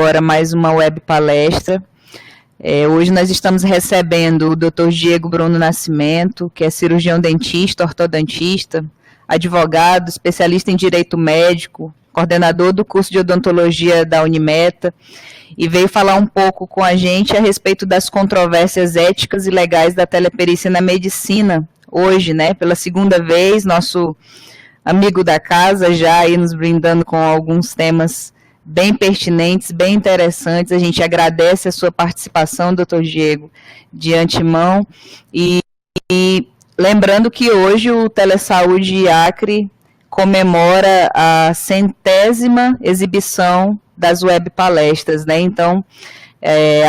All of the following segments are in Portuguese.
agora mais uma web palestra. Hoje nós estamos recebendo o Dr. Diego Bruno Nascimento, que é cirurgião dentista, ortodontista, advogado, especialista em direito médico, coordenador do curso de odontologia da Unimeta, e veio falar um pouco com a gente a respeito das controvérsias éticas e legais da teleperícia na medicina. Hoje, né, pela segunda vez, nosso amigo da casa já aí nos brindando com alguns temas bem pertinentes, bem interessantes. A gente agradece a sua participação, doutor Diego, de antemão. E lembrando que hoje o Telesaúde Acre comemora a 100ª exibição das web palestras, né? Então,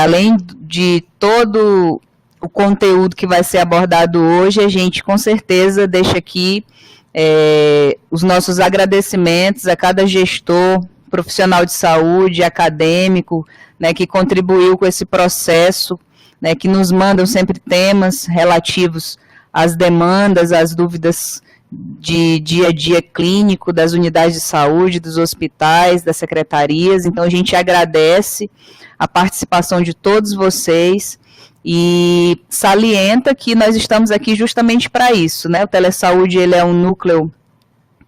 além de todo o conteúdo que vai ser abordado hoje, a gente com certeza deixa aqui os nossos agradecimentos a cada gestor, profissional de saúde, acadêmico, né, que contribuiu com esse processo, né, que nos mandam sempre temas relativos às demandas, às dúvidas de dia a dia clínico das unidades de saúde, dos hospitais, das secretarias. Então, a gente agradece a participação de todos vocês e salienta que nós estamos aqui justamente para isso, né? O Telesaúde, ele é um núcleo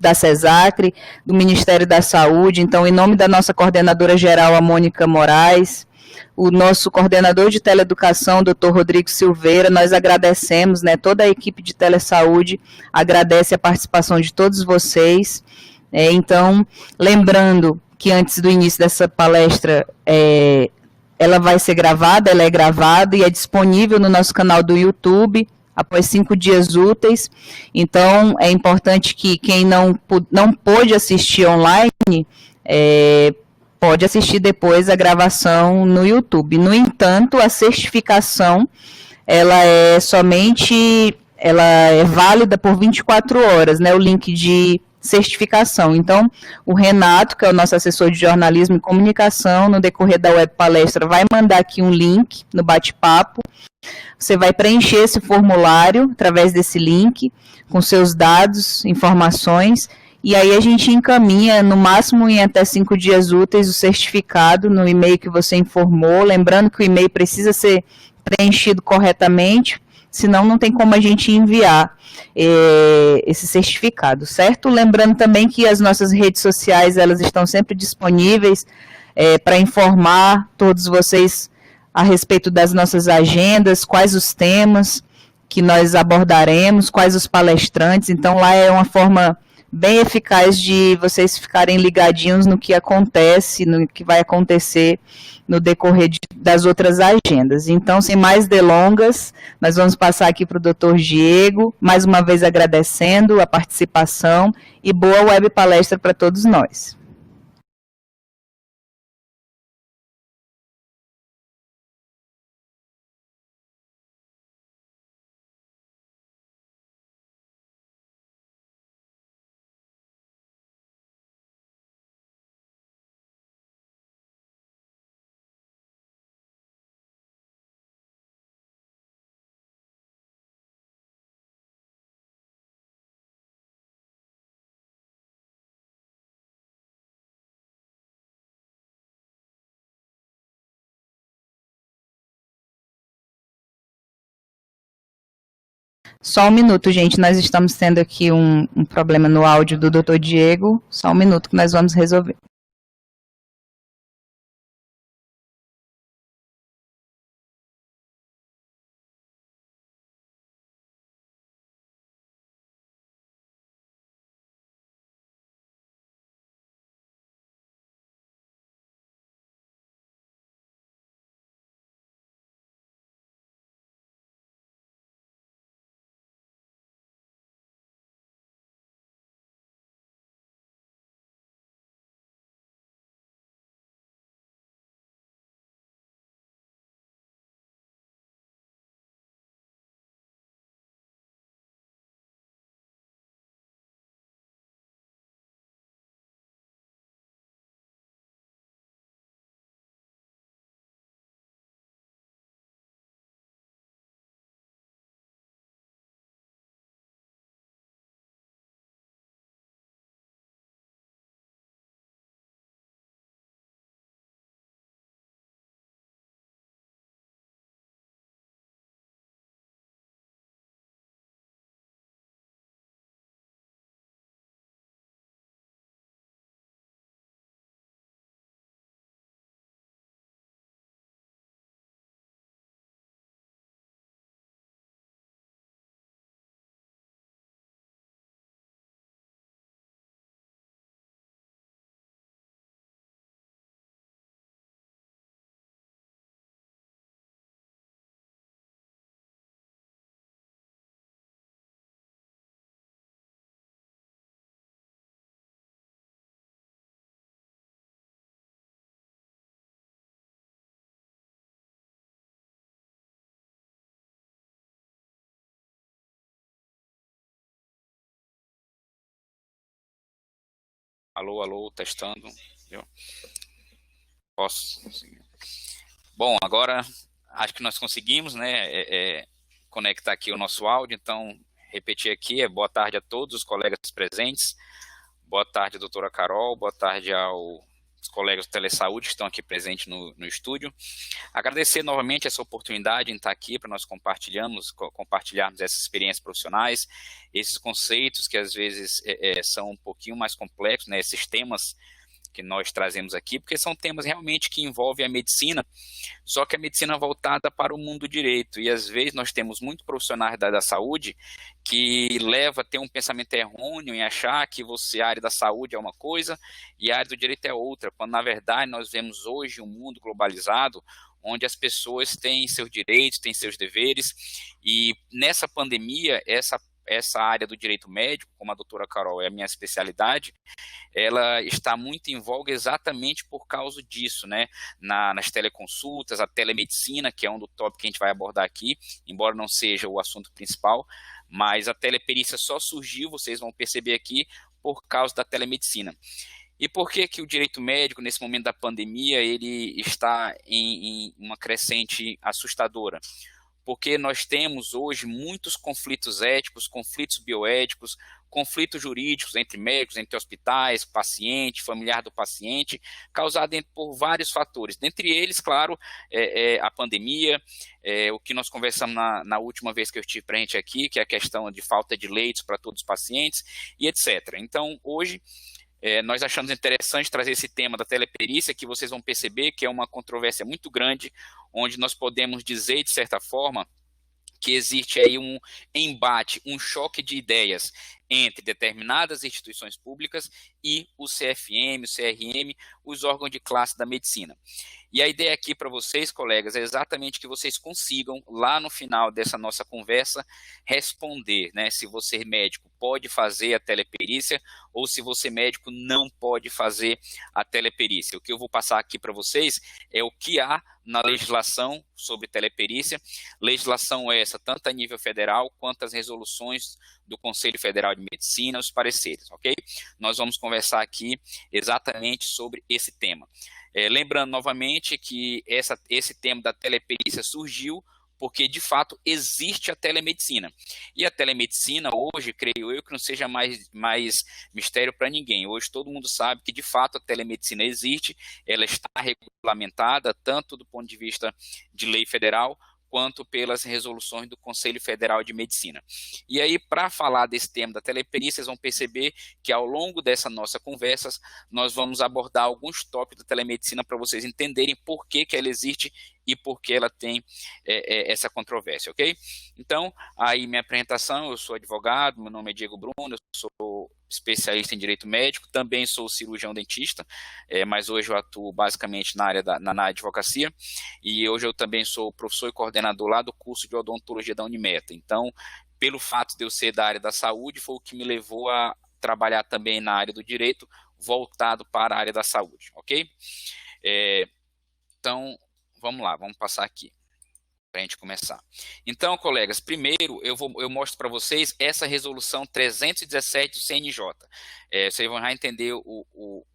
da CESACRE, do Ministério da Saúde. Então, em nome da nossa coordenadora geral, a Mônica Moraes, o nosso coordenador de teleeducação, doutor Rodrigo Silveira, nós agradecemos, né, toda a equipe de telesaúde agradece a participação de todos vocês. Então, lembrando que antes do início dessa palestra, ela vai ser gravada, ela é gravada e é disponível no nosso canal do YouTube, após 5 dias úteis. Então, é importante que quem não pôde assistir online, pode assistir depois a gravação no YouTube. No entanto, a certificação, ela é válida por 24 horas, né, o link de certificação. Então, o Renato, que é o nosso assessor de jornalismo e comunicação, no decorrer da web palestra, vai mandar aqui um link no bate-papo. Você vai preencher esse formulário através desse link, com seus dados, informações, e aí a gente encaminha, no máximo em até 5 dias úteis, o certificado no e-mail que você informou. Lembrando que o e-mail precisa ser preenchido corretamente, senão não tem como a gente enviar esse certificado, certo? Lembrando também que as nossas redes sociais, elas estão sempre disponíveis para informar todos vocês a respeito das nossas agendas, quais os temas que nós abordaremos, quais os palestrantes. Então, lá é uma forma bem eficaz de vocês ficarem ligadinhos no que acontece, no que vai acontecer no decorrer das outras agendas. Então, sem mais delongas, nós vamos passar aqui para o Dr. Diego, mais uma vez agradecendo a participação e boa web palestra para todos nós. Só um minuto, gente, nós estamos tendo aqui um problema no áudio do Dr. Diego. Só um minuto que nós vamos resolver. Alô, alô, testando. Viu? Posso? Sim. Bom, agora acho que nós conseguimos, né, conectar aqui o nosso áudio, então repetir aqui, boa tarde a todos os colegas presentes, boa tarde, doutora Carol, boa tarde aos colegas do Telesaúde que estão aqui presentes no estúdio. Agradecer novamente essa oportunidade em estar aqui para nós compartilharmos essas experiências profissionais, esses conceitos que às vezes são um pouquinho mais complexos, né, esses temas que nós trazemos aqui, porque são temas realmente que envolvem a medicina, só que a medicina voltada para o mundo do direito, e às vezes nós temos muitos profissionais da saúde que leva a ter um pensamento errôneo em achar que a área da saúde é uma coisa e a área do direito é outra, quando na verdade nós vemos hoje um mundo globalizado, onde as pessoas têm seus direitos, têm seus deveres, e nessa pandemia, essa área do direito médico, como a doutora Carol é a minha especialidade, ela está muito em voga exatamente por causa disso, né? Nas teleconsultas, a telemedicina, que é um do tópico que a gente vai abordar aqui, embora não seja o assunto principal, mas a teleperícia só surgiu, vocês vão perceber aqui, por causa da telemedicina. E por que que o direito médico, nesse momento da pandemia, ele está em uma crescente assustadora? Porque nós temos hoje muitos conflitos éticos, conflitos bioéticos, conflitos jurídicos entre médicos, entre hospitais, paciente, familiar do paciente, causado por vários fatores. Dentre eles, claro, a pandemia, o que nós conversamos na última vez que eu estive presente aqui, que é a questão de falta de leitos para todos os pacientes, e etc. Então, hoje, nós achamos interessante trazer esse tema da teleperícia, que vocês vão perceber que é uma controvérsia muito grande, onde nós podemos dizer, de certa forma, que existe aí um embate, um choque de ideias entre determinadas instituições públicas e o CFM, o CRM, os órgãos de classe da medicina. E a ideia aqui para vocês, colegas, é exatamente que vocês consigam, lá no final dessa nossa conversa, responder, né, se você médico pode fazer a teleperícia ou se você médico não pode fazer a teleperícia. O que eu vou passar aqui para vocês é o que há na legislação sobre teleperícia, legislação essa tanto a nível federal quanto as resoluções do Conselho Federal de Medicina, os pareceres, ok? Nós vamos conversar aqui exatamente sobre esse tema. Lembrando novamente que esse tema da teleperícia surgiu porque, de fato, existe a telemedicina. E a telemedicina, hoje, creio eu, que não seja mais mistério para ninguém. Hoje todo mundo sabe que, de fato, a telemedicina existe, ela está regulamentada, tanto do ponto de vista de lei federal, quanto pelas resoluções do Conselho Federal de Medicina. E aí, para falar desse tema da teleperícia, vocês vão perceber que ao longo dessa nossa conversa, nós vamos abordar alguns tópicos da telemedicina para vocês entenderem por que ela existe e por que ela tem essa controvérsia, ok? Então, aí minha apresentação, eu sou advogado, meu nome é Diego Bruno, eu sou especialista em direito médico, também sou cirurgião dentista, mas hoje eu atuo basicamente na área na advocacia, e hoje eu também sou professor e coordenador lá do curso de odontologia da Unimeta. Então, pelo fato de eu ser da área da saúde, foi o que me levou a trabalhar também na área do direito, voltado para a área da saúde, ok? Então, vamos lá, vamos passar aqui para a gente começar. Então, colegas, primeiro eu mostro para vocês essa resolução 317 do CNJ. Vocês vão já entender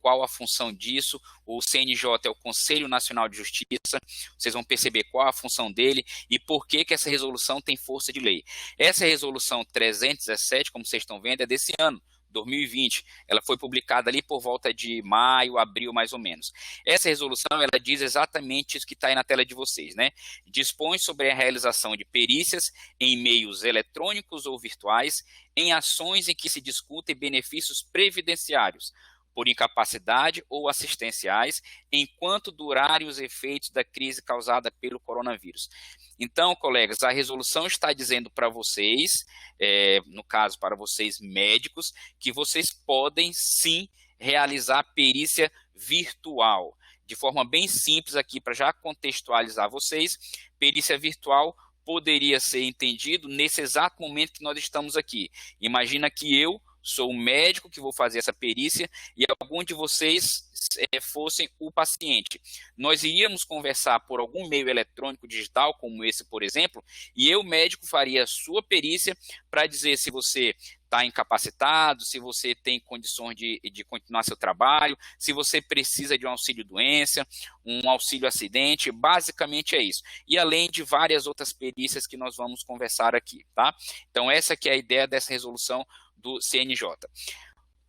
qual a função disso. O CNJ é o Conselho Nacional de Justiça. Vocês vão perceber qual a função dele e por que essa resolução tem força de lei. Essa resolução 317, como vocês estão vendo, é desse ano, 2020, ela foi publicada ali por volta de maio, abril, mais ou menos. Essa resolução, ela diz exatamente isso que está aí na tela de vocês, né? Dispõe sobre a realização de perícias em meios eletrônicos ou virtuais, em ações em que se discutem benefícios previdenciários, por incapacidade ou assistenciais, enquanto durarem os efeitos da crise causada pelo coronavírus. Então, colegas, a resolução está dizendo para vocês, no caso para vocês médicos, que vocês podem sim realizar perícia virtual. De forma bem simples aqui, para já contextualizar vocês, perícia virtual poderia ser entendido nesse exato momento que nós estamos aqui. Imagina que eu sou o médico que vou fazer essa perícia e algum de vocês fossem o paciente. Nós iríamos conversar por algum meio eletrônico digital, como esse, por exemplo, e eu, médico, faria a sua perícia para dizer se você está incapacitado, se você tem condições de continuar seu trabalho, se você precisa de um auxílio-doença, um auxílio-acidente, basicamente é isso. E além de várias outras perícias que nós vamos conversar aqui, tá? Então, essa que é a ideia dessa resolução do CNJ.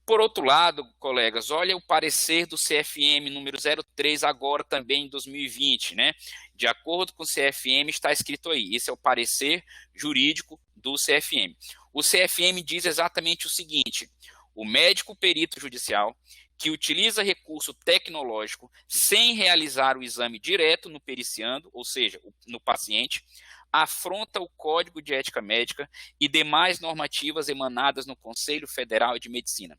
Por outro lado, colegas, olha o parecer do CFM número 03, agora também em 2020, né? De acordo com o CFM, está escrito aí, esse é o parecer jurídico do CFM. O CFM diz exatamente o seguinte: o médico perito judicial que utiliza recurso tecnológico sem realizar o exame direto no periciando, ou seja, no paciente, afronta o Código de Ética Médica e demais normativas emanadas no Conselho Federal de Medicina.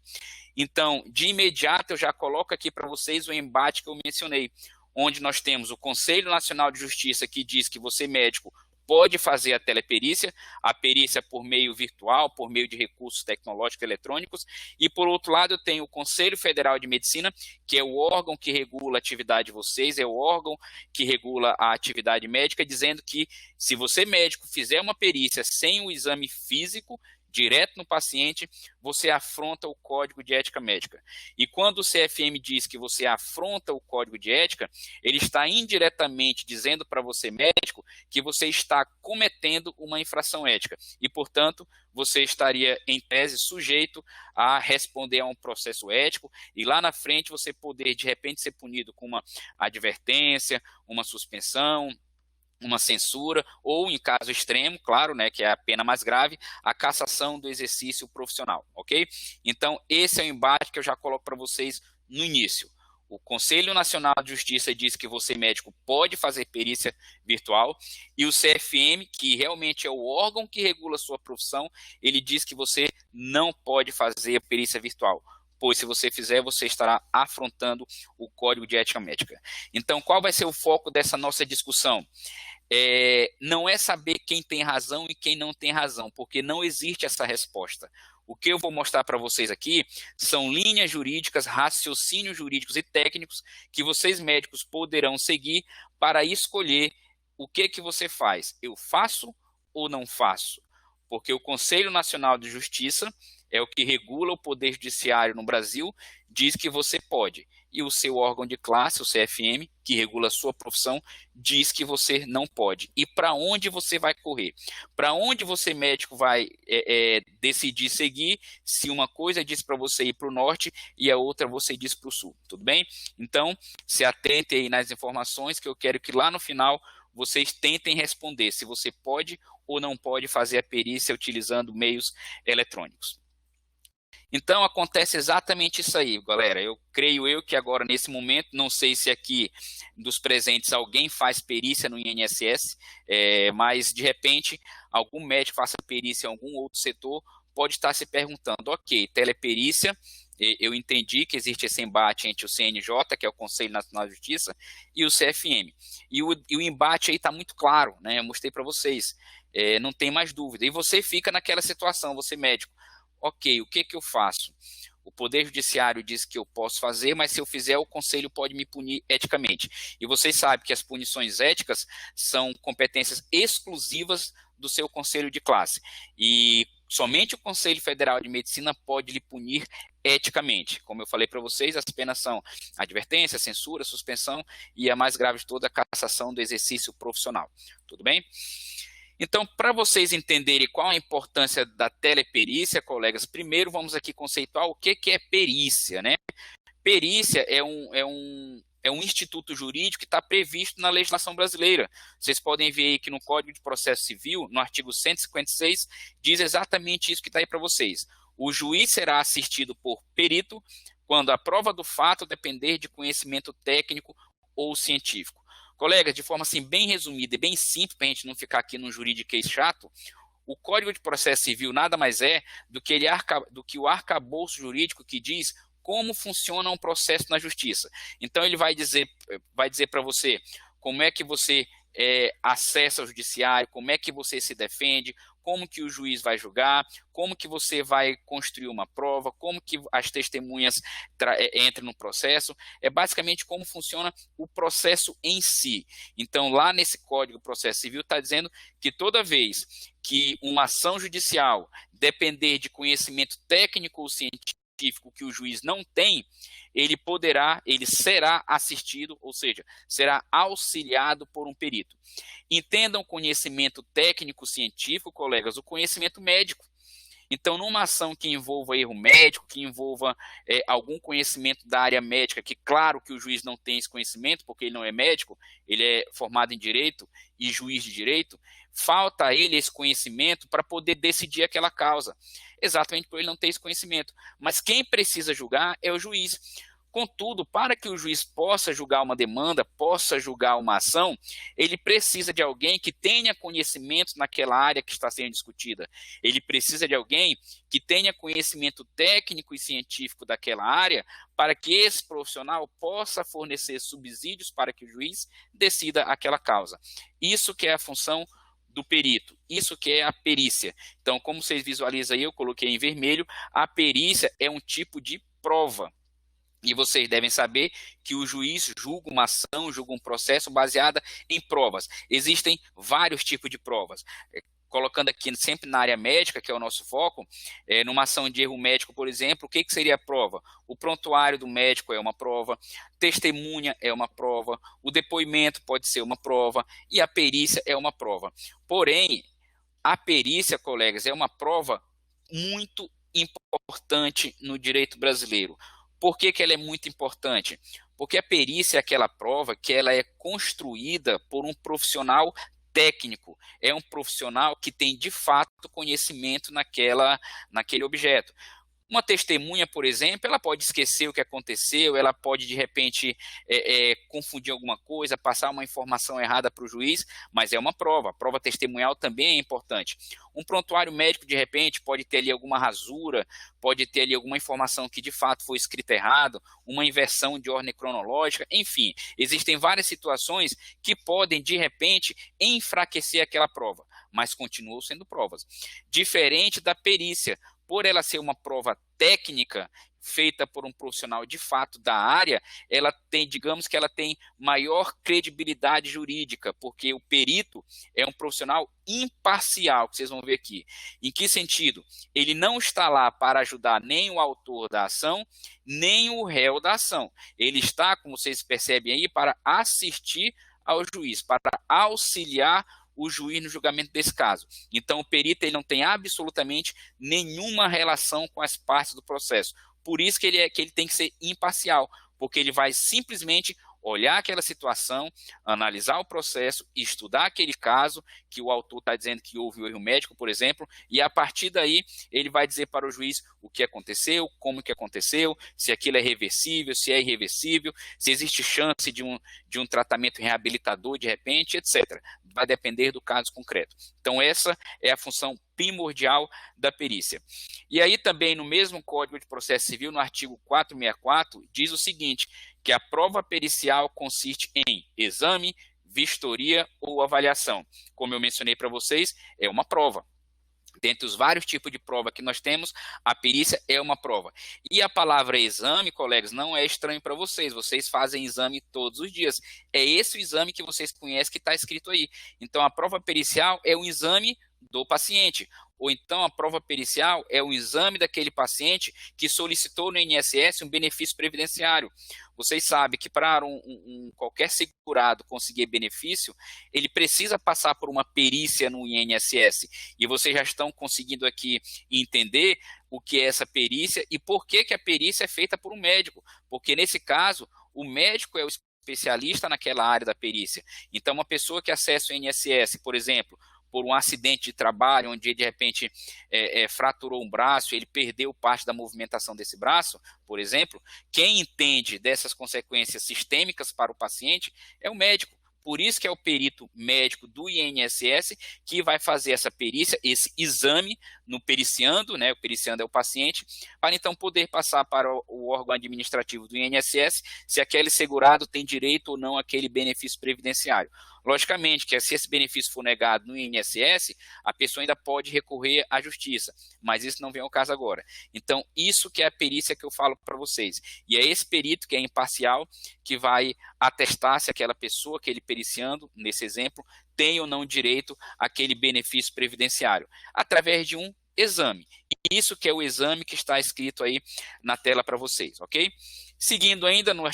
Então, de imediato, eu já coloco aqui para vocês o embate que eu mencionei, onde nós temos o Conselho Nacional de Justiça que diz que você, médico, pode fazer a teleperícia, a perícia por meio virtual, por meio de recursos tecnológicos eletrônicos, e por outro lado eu tenho o Conselho Federal de Medicina, que é o órgão que regula a atividade de vocês, é o órgão que regula a atividade médica, dizendo que se você, médico, fizer uma perícia sem o exame físico, direto no paciente, você afronta o Código de Ética Médica. E quando o CFM diz que você afronta o Código de Ética, ele está indiretamente dizendo para você, médico, que você está cometendo uma infração ética. E, portanto, você estaria, em tese, sujeito a responder a um processo ético e lá na frente você poder, de repente, ser punido com uma advertência, uma suspensão, uma censura, ou em caso extremo, claro, né, que é a pena mais grave, a cassação do exercício profissional, ok? Então, esse é o embate que eu já coloco para vocês no início. O Conselho Nacional de Justiça diz que você, médico, pode fazer perícia virtual, e o CFM, que realmente é o órgão que regula a sua profissão, ele diz que você não pode fazer perícia virtual, pois se você fizer, você estará afrontando o Código de Ética Médica. Então, qual vai ser o foco dessa nossa discussão? Não é saber quem tem razão e quem não tem razão, porque não existe essa resposta. O que eu vou mostrar para vocês aqui são linhas jurídicas, raciocínios jurídicos e técnicos que vocês, médicos, poderão seguir para escolher o que você faz. Eu faço ou não faço? Porque o Conselho Nacional de Justiça é o que regula o poder judiciário no Brasil, diz que você pode. E o seu órgão de classe, o CFM, que regula a sua profissão, diz que você não pode. E para onde você vai correr? Para onde você, médico, vai decidir seguir, se uma coisa diz para você ir para o norte e a outra você diz para o sul, tudo bem? Então, se atente aí nas informações, que eu quero que lá no final vocês tentem responder se você pode ou não pode fazer a perícia utilizando meios eletrônicos. Então, acontece exatamente isso aí, galera. Eu creio que agora, nesse momento, não sei se aqui dos presentes alguém faz perícia no INSS, mas, de repente, algum médico faça perícia em algum outro setor, pode estar se perguntando, ok, teleperícia, eu entendi que existe esse embate entre o CNJ, que é o Conselho Nacional de Justiça, e o CFM. E o embate aí está muito claro, né? Eu mostrei para vocês, não tem mais dúvida. E você fica naquela situação, você médico, ok, o que eu faço? O Poder Judiciário diz que eu posso fazer, mas se eu fizer, o Conselho pode me punir eticamente. E vocês sabem que as punições éticas são competências exclusivas do seu Conselho de classe. E somente o Conselho Federal de Medicina pode lhe punir eticamente. Como eu falei para vocês, as penas são advertência, censura, suspensão e a mais grave de toda, a cassação do exercício profissional. Tudo bem? Então, para vocês entenderem qual a importância da teleperícia, colegas, primeiro vamos aqui conceituar o que é perícia, né? Perícia é um instituto jurídico que está previsto na legislação brasileira. Vocês podem ver aí que no Código de Processo Civil, no artigo 156, diz exatamente isso que está aí para vocês. O juiz será assistido por perito quando a prova do fato depender de conhecimento técnico ou científico. Colegas, de forma assim bem resumida e bem simples, para a gente não ficar aqui num juridiquês chato, o Código de Processo Civil nada mais é do que o arcabouço jurídico que diz como funciona um processo na justiça. Então, ele vai dizer para você como é que você acessa o judiciário, como é que você se defende, como que o juiz vai julgar, como que você vai construir uma prova, como que as testemunhas entram no processo, é basicamente como funciona o processo em si. Então, lá nesse Código de Processo Civil está dizendo que toda vez que uma ação judicial depender de conhecimento técnico ou científico que o juiz não tem, ele será assistido, ou seja, será auxiliado por um perito. Entendam conhecimento técnico científico, colegas, o conhecimento médico. Então, numa ação que envolva erro médico, que envolva algum conhecimento da área médica, que claro que o juiz não tem esse conhecimento, porque ele não é médico, ele é formado em direito e juiz de direito, falta a ele esse conhecimento para poder decidir aquela causa, exatamente por ele não ter esse conhecimento. Mas quem precisa julgar é o juiz. Contudo, para que o juiz possa julgar uma demanda, possa julgar uma ação, ele precisa de alguém que tenha conhecimento naquela área que está sendo discutida. Ele precisa de alguém que tenha conhecimento técnico e científico daquela área para que esse profissional possa fornecer subsídios para que o juiz decida aquela causa. Isso que é a função do perito, isso que é a perícia. Então, como vocês visualizam aí, eu coloquei em vermelho, a perícia é um tipo de prova. E vocês devem saber que o juiz julga uma ação, julga um processo baseada em provas. Existem vários tipos de provas. Colocando aqui sempre na área médica, que é o nosso foco, numa ação de erro médico, por exemplo, o que seria a prova? O prontuário do médico é uma prova, testemunha é uma prova, o depoimento pode ser uma prova e a perícia é uma prova. Porém, a perícia, colegas, é uma prova muito importante no direito brasileiro. Por que ela é muito importante? Porque a perícia é aquela prova que ela é construída por um profissional técnico, é um profissional que tem de fato conhecimento naquele objeto. Uma testemunha, por exemplo, ela pode esquecer o que aconteceu, ela pode, de repente, confundir alguma coisa, passar uma informação errada para o juiz, mas é uma prova. A prova testemunhal também é importante. Um prontuário médico, de repente, pode ter ali alguma rasura, pode ter ali alguma informação que, de fato, foi escrita errado, uma inversão de ordem cronológica, enfim. Existem várias situações que podem, de repente, enfraquecer aquela prova, mas continuam sendo provas. Diferente da perícia, por ela ser uma prova técnica feita por um profissional de fato da área, ela tem, digamos que ela tem maior credibilidade jurídica, porque o perito é um profissional imparcial, que vocês vão ver aqui. Em que sentido? Ele não está lá para ajudar nem o autor da ação, nem o réu da ação. Ele está, como vocês percebem aí, para assistir ao juiz, para auxiliar o juiz no julgamento desse caso. Então, o perito ele não tem absolutamente nenhuma relação com as partes do processo. Por isso que ele tem que ser imparcial, porque ele vai simplesmente olhar aquela situação, analisar o processo, estudar aquele caso que o autor está dizendo que houve um erro médico, por exemplo, e a partir daí ele vai dizer para o juiz o que aconteceu, como que aconteceu, se aquilo é reversível, se é irreversível, se existe chance de um tratamento reabilitador de repente, etc. Vai depender do caso concreto. Então, essa é a função primordial da perícia. E aí também no mesmo Código de Processo Civil, no artigo 464, diz o seguinte, que a prova pericial consiste em exame, vistoria ou avaliação. Como eu mencionei para vocês, é uma prova. Dentre os vários tipos de prova que nós temos, a perícia é uma prova. E a palavra exame, colegas, não é estranho para vocês. Vocês fazem exame todos os dias. É esse o exame que vocês conhecem que está escrito aí. Então, a prova pericial é um exame do paciente. Ou então a prova pericial é um exame daquele paciente que solicitou no INSS um benefício previdenciário. Vocês sabem que para qualquer segurado conseguir benefício, ele precisa passar por uma perícia no INSS. E vocês já estão conseguindo aqui entender o que é essa perícia e por que a perícia é feita por um médico. Porque nesse caso, o médico é o especialista naquela área da perícia. Então, uma pessoa que acessa o INSS, por exemplo, por um acidente de trabalho, onde ele, de repente, fraturou um braço, ele perdeu parte da movimentação desse braço, por exemplo, quem entende dessas consequências sistêmicas para o paciente é o médico. Por isso que é o perito médico do INSS que vai fazer essa perícia, esse exame no periciando, né? O periciando é o paciente, para então poder passar para o órgão administrativo do INSS se aquele segurado tem direito ou não àquele benefício previdenciário. Logicamente que se esse benefício for negado no INSS, a pessoa ainda pode recorrer à justiça, mas isso não vem ao caso agora. Então, isso que é a perícia que eu falo para vocês. E é esse perito que é imparcial que vai atestar se aquela pessoa, aquele periciando, nesse exemplo, tem ou não direito àquele benefício previdenciário, através de um exame. E isso que é o exame que está escrito aí na tela para vocês, ok? Seguindo ainda no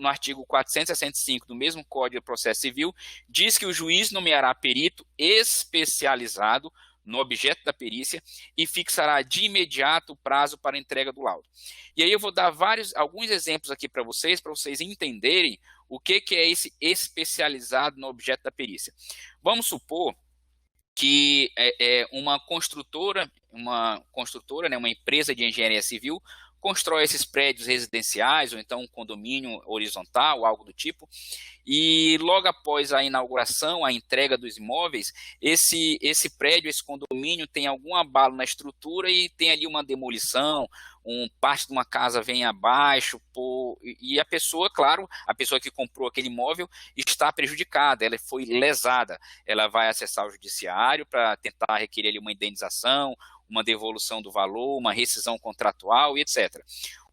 artigo 465 do mesmo Código de Processo Civil, diz que o juiz nomeará perito especializado no objeto da perícia e fixará de imediato o prazo para a entrega do laudo. E aí eu vou dar alguns exemplos aqui para vocês entenderem o que é esse especializado no objeto da perícia. Vamos supor que uma construtora, né, uma empresa de engenharia civil, constrói esses prédios residenciais, ou então um condomínio horizontal, algo do tipo, e logo após a inauguração, a entrega dos imóveis, esse prédio, esse condomínio tem algum abalo na estrutura e tem ali uma demolição, parte de uma casa vem abaixo, e a pessoa, claro, a pessoa que comprou aquele imóvel está prejudicada, ela foi lesada, ela vai acessar o judiciário para tentar requerer ali uma indenização, uma devolução do valor, uma rescisão contratual e etc.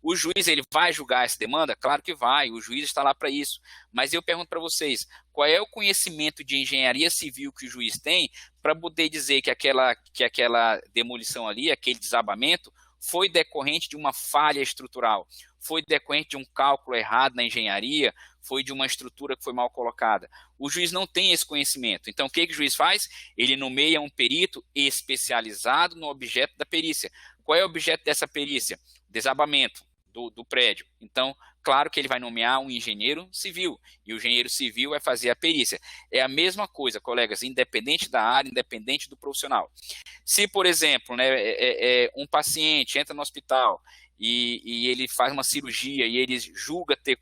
O juiz ele vai julgar essa demanda? Claro que vai, o juiz está lá para isso. Mas eu pergunto para vocês, qual é o conhecimento de engenharia civil que o juiz tem para poder dizer que aquela demolição ali, aquele desabamento, foi decorrente de uma falha estrutural, foi decorrente de um cálculo errado na engenharia, foi de uma estrutura que foi mal colocada. O juiz não tem esse conhecimento. Então, o que o juiz faz? Ele nomeia um perito especializado no objeto da perícia. Qual é o objeto dessa perícia? Desabamento do prédio. Então, claro que ele vai nomear um engenheiro civil, e o engenheiro civil vai fazer a perícia. É a mesma coisa, colegas, independente da área, independente do profissional. Se, por exemplo, né, um paciente entra no hospital e ele faz uma cirurgia e ele julga ter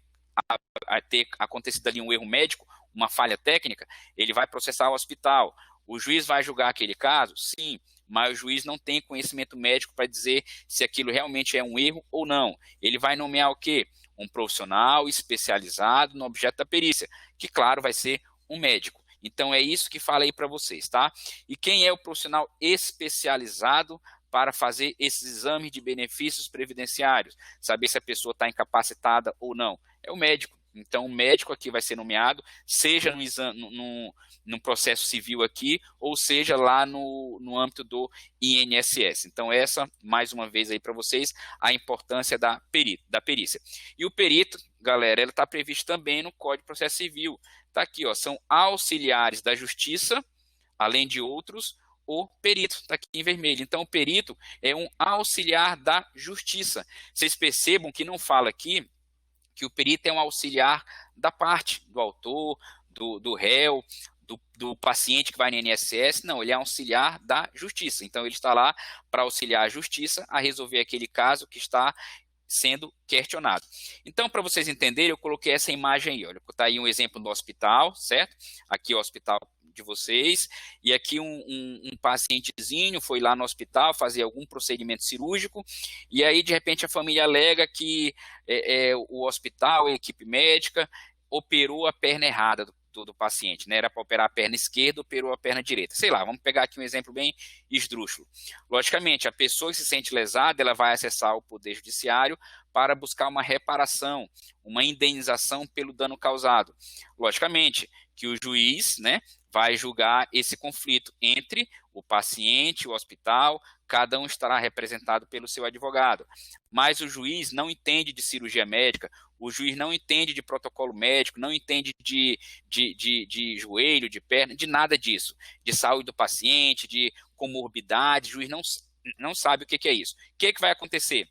acontecido ali um erro médico, uma falha técnica, ele vai processar o hospital. O juiz vai julgar aquele caso? Sim, mas o juiz não tem conhecimento médico para dizer se aquilo realmente é um erro ou não. Ele vai nomear o quê? Um profissional especializado no objeto da perícia, que, claro, vai ser um médico. Então, é isso que fala aí para vocês, tá? E quem é o profissional especializado para fazer esses exames de benefícios previdenciários? Saber se a pessoa está incapacitada ou não. É o médico. Então, o médico aqui vai ser nomeado, seja no processo civil aqui, ou seja lá no âmbito do INSS. Então, essa, mais uma vez aí para vocês, a importância da perícia. E o perito, galera, ele está previsto também no Código de Processo Civil. Está aqui, ó, são auxiliares da Justiça, além de outros, o perito, está aqui em vermelho. Então, o perito é um auxiliar da Justiça. Vocês percebam que não fala aqui que o perito é um auxiliar da parte, do autor, do réu, do paciente que vai no INSS. Não, ele é auxiliar da Justiça. Então, ele está lá para auxiliar a Justiça a resolver aquele caso que está sendo questionado. Então, para vocês entenderem, eu coloquei essa imagem aí. Olha, está aí um exemplo do hospital, certo? Aqui é o hospital de vocês, e aqui um pacientezinho foi lá no hospital fazer algum procedimento cirúrgico, e aí de repente a família alega que o hospital, a equipe médica, operou a perna errada do paciente, né? Era para operar a perna esquerda, operou a perna direita. Sei lá, vamos pegar aqui um exemplo bem esdrúxulo. Logicamente, a pessoa que se sente lesada, ela vai acessar o Poder Judiciário para buscar uma reparação, uma indenização pelo dano causado. Logicamente que o juiz, né, vai julgar esse conflito entre o paciente e o hospital, cada um estará representado pelo seu advogado. Mas o juiz não entende de cirurgia médica, o juiz não entende de protocolo médico, não entende de joelho, de perna, de nada disso, de saúde do paciente, de comorbidade, o juiz não sabe o que é isso. O que vai acontecer?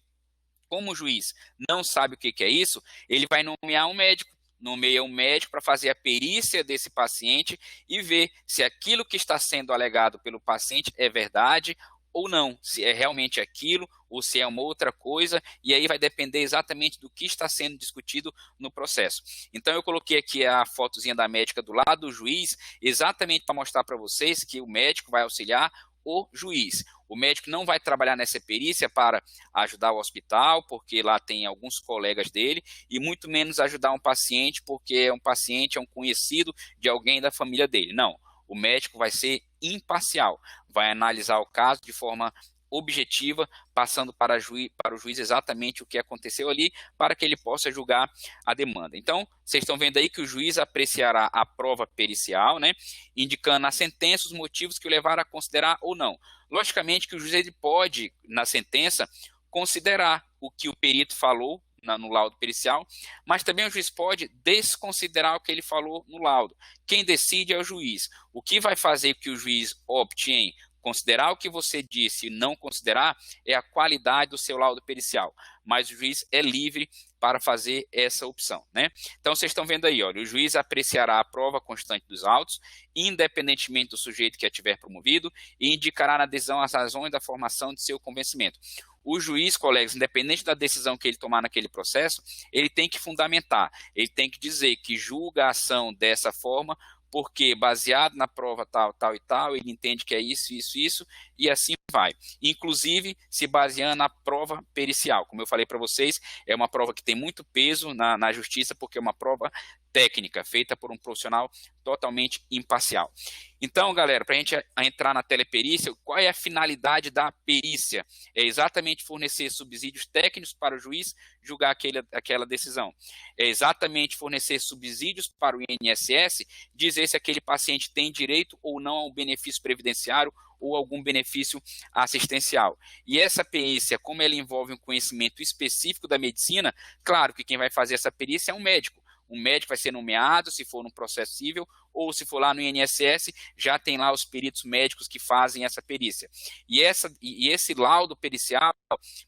Como o juiz não sabe o que é isso, ele vai nomear um médico. Nomeia um médico para fazer a perícia desse paciente e ver se aquilo que está sendo alegado pelo paciente é verdade ou não, se é realmente aquilo ou se é uma outra coisa, e aí vai depender exatamente do que está sendo discutido no processo. Então eu coloquei aqui a fotozinha da médica do lado do juiz, exatamente para mostrar para vocês que o médico vai auxiliar o juiz. O médico não vai trabalhar nessa perícia para ajudar o hospital, porque lá tem alguns colegas dele, e muito menos ajudar um paciente, porque um paciente é um conhecido de alguém da família dele. Não, o médico vai ser imparcial, vai analisar o caso de forma objetiva, passando para o juiz exatamente o que aconteceu ali, para que ele possa julgar a demanda. Então, vocês estão vendo aí que o juiz apreciará a prova pericial, né, indicando na sentença os motivos que o levaram a considerar ou não. Logicamente que o juiz ele pode, na sentença, considerar o que o perito falou no laudo pericial, mas também o juiz pode desconsiderar o que ele falou no laudo. Quem decide é o juiz. O que vai fazer que o juiz opte em considerar o que você disse e não considerar é a qualidade do seu laudo pericial, mas o juiz é livre para fazer essa opção, né? Então, vocês estão vendo aí, olha, o juiz apreciará a prova constante dos autos, independentemente do sujeito que a tiver promovido, e indicará na decisão as razões da formação de seu convencimento. O juiz, colegas, independente da decisão que ele tomar naquele processo, ele tem que fundamentar, ele tem que dizer que julga a ação dessa forma, porque baseado na prova tal, tal e tal, ele entende que é isso, isso, isso, e assim vai. Inclusive, se baseando na prova pericial. Como eu falei para vocês, é uma prova que tem muito peso na justiça, porque é uma prova técnica, feita por um profissional totalmente imparcial. Então, galera, para a gente entrar na teleperícia, qual é a finalidade da perícia? É exatamente fornecer subsídios técnicos para o juiz julgar aquela decisão. É exatamente fornecer subsídios para o INSS, dizer se aquele paciente tem direito ou não ao benefício previdenciário ou algum benefício assistencial. E essa perícia, como ela envolve um conhecimento específico da medicina, claro que quem vai fazer essa perícia é um médico. Um médico vai ser nomeado, se for no processo civil, ou se for lá no INSS, já tem lá os peritos médicos que fazem essa perícia. E esse laudo pericial,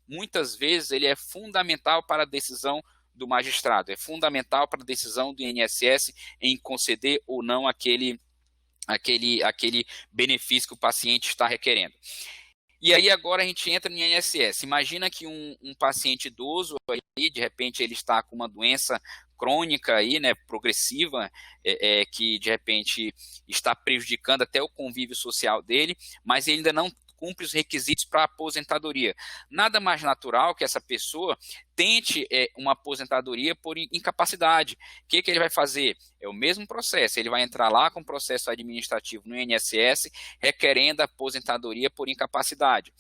muitas vezes, ele é fundamental para a decisão do magistrado, é fundamental para a decisão do INSS em conceder ou não aquele benefício que o paciente está requerendo. E aí agora a gente entra no INSS. Imagina que um paciente idoso, aí, de repente ele está com uma doença crônica aí, né, progressiva, que de repente está prejudicando até o convívio social dele, mas ele ainda não cumpre os requisitos para a aposentadoria. Nada mais natural que essa pessoa tente uma aposentadoria por incapacidade. O que ele vai fazer? É o mesmo processo, ele vai entrar lá com processo administrativo no INSS, requerendo a aposentadoria por incapacidade.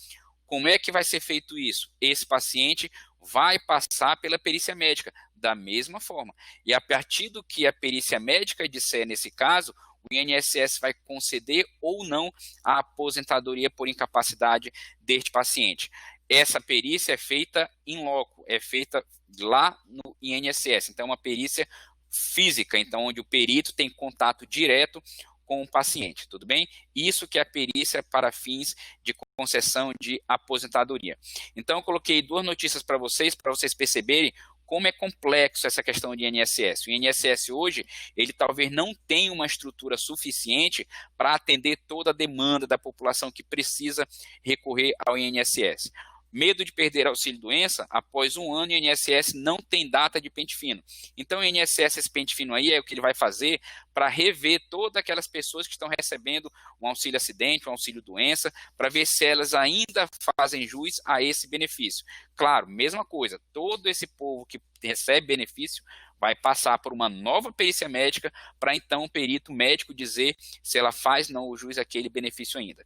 Como é que vai ser feito isso? Esse paciente vai passar pela perícia médica, da mesma forma. E a partir do que a perícia médica disser nesse caso, o INSS vai conceder ou não a aposentadoria por incapacidade deste paciente. Essa perícia é feita in loco, é feita lá no INSS. Então, é uma perícia física, então, onde o perito tem contato direto com o paciente, tudo bem? Isso que é a perícia para fins de concessão de aposentadoria. Então, eu coloquei duas notícias para vocês perceberem como é complexo essa questão de INSS. O INSS hoje, ele talvez não tenha uma estrutura suficiente para atender toda a demanda da população que precisa recorrer ao INSS. Medo de perder auxílio-doença, após um ano o INSS não tem data de pente fino. Então o INSS, esse pente fino aí é o que ele vai fazer para rever todas aquelas pessoas que estão recebendo um auxílio-acidente, um auxílio-doença, para ver se elas ainda fazem jus a esse benefício. Claro, mesma coisa, todo esse povo que recebe benefício vai passar por uma nova perícia médica para então o perito médico dizer se ela faz ou não o jus àquele benefício ainda.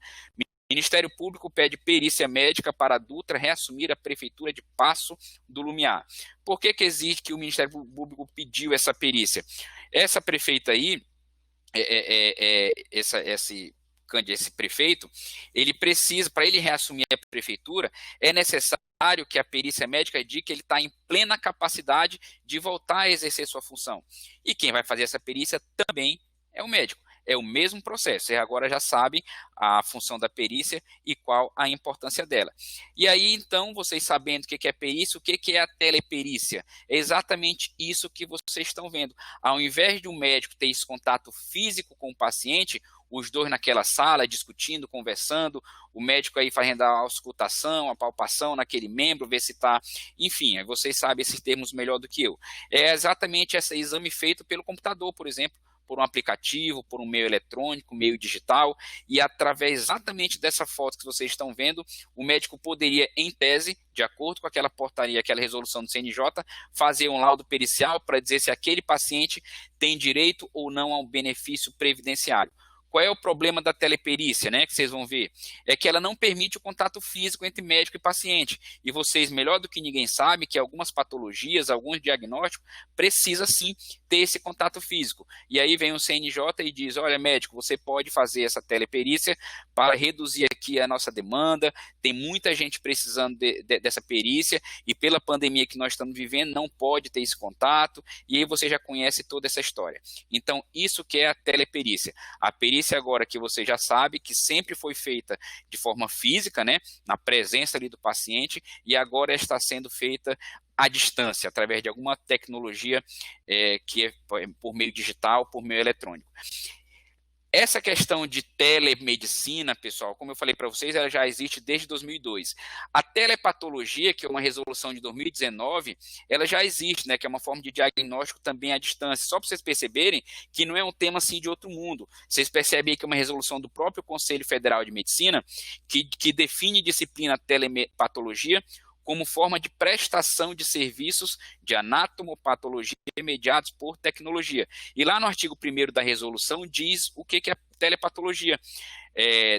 Ministério Público pede perícia médica para a Dutra reassumir a Prefeitura de Paço do Lumiar. Por que exige que o Ministério Público pediu essa perícia? Essa prefeita aí, esse prefeito, ele precisa, para ele reassumir a prefeitura, é necessário que a perícia médica diga que ele está em plena capacidade de voltar a exercer sua função. E quem vai fazer essa perícia também é o médico. É o mesmo processo, você agora já sabe a função da perícia e qual a importância dela. E aí, então, vocês sabendo o que é perícia, o que é a teleperícia? É exatamente isso que vocês estão vendo. Ao invés de um médico ter esse contato físico com o paciente, os dois naquela sala, discutindo, conversando, o médico aí fazendo a auscultação, a palpação naquele membro, ver se está... Enfim, vocês sabem esses termos melhor do que eu. É exatamente esse exame feito pelo computador, por exemplo, por um aplicativo, por um meio eletrônico, meio digital, e através exatamente dessa foto que vocês estão vendo, o médico poderia, em tese, de acordo com aquela portaria, aquela resolução do CNJ, fazer um laudo pericial para dizer se aquele paciente tem direito ou não ao benefício previdenciário. Qual é o problema da teleperícia, né, que vocês vão ver? É que ela não permite o contato físico entre médico e paciente. E vocês, melhor do que ninguém, sabem que algumas patologias, alguns diagnósticos, precisa sim ter esse contato físico. E aí vem o CNJ e diz, olha, médico, você pode fazer essa teleperícia para reduzir aqui a nossa demanda, tem muita gente precisando dessa perícia, e pela pandemia que nós estamos vivendo, não pode ter esse contato, e aí você já conhece toda essa história. Então, isso que é a teleperícia. A perícia agora que você já sabe que sempre foi feita de forma física, né, na presença ali do paciente, e agora está sendo feita à distância, através de alguma tecnologia que é por meio digital, por meio eletrônico. Essa questão de telemedicina, pessoal, como eu falei para vocês, ela já existe desde 2002. A telepatologia, que é uma resolução de 2019, ela já existe, né, que é uma forma de diagnóstico também à distância. Só para vocês perceberem que não é um tema assim de outro mundo. Vocês percebem que é uma resolução do próprio Conselho Federal de Medicina que define disciplina telepatologia como forma de prestação de serviços de anatomopatologia mediados por tecnologia. E lá no artigo 1º da resolução diz o que é a telepatologia.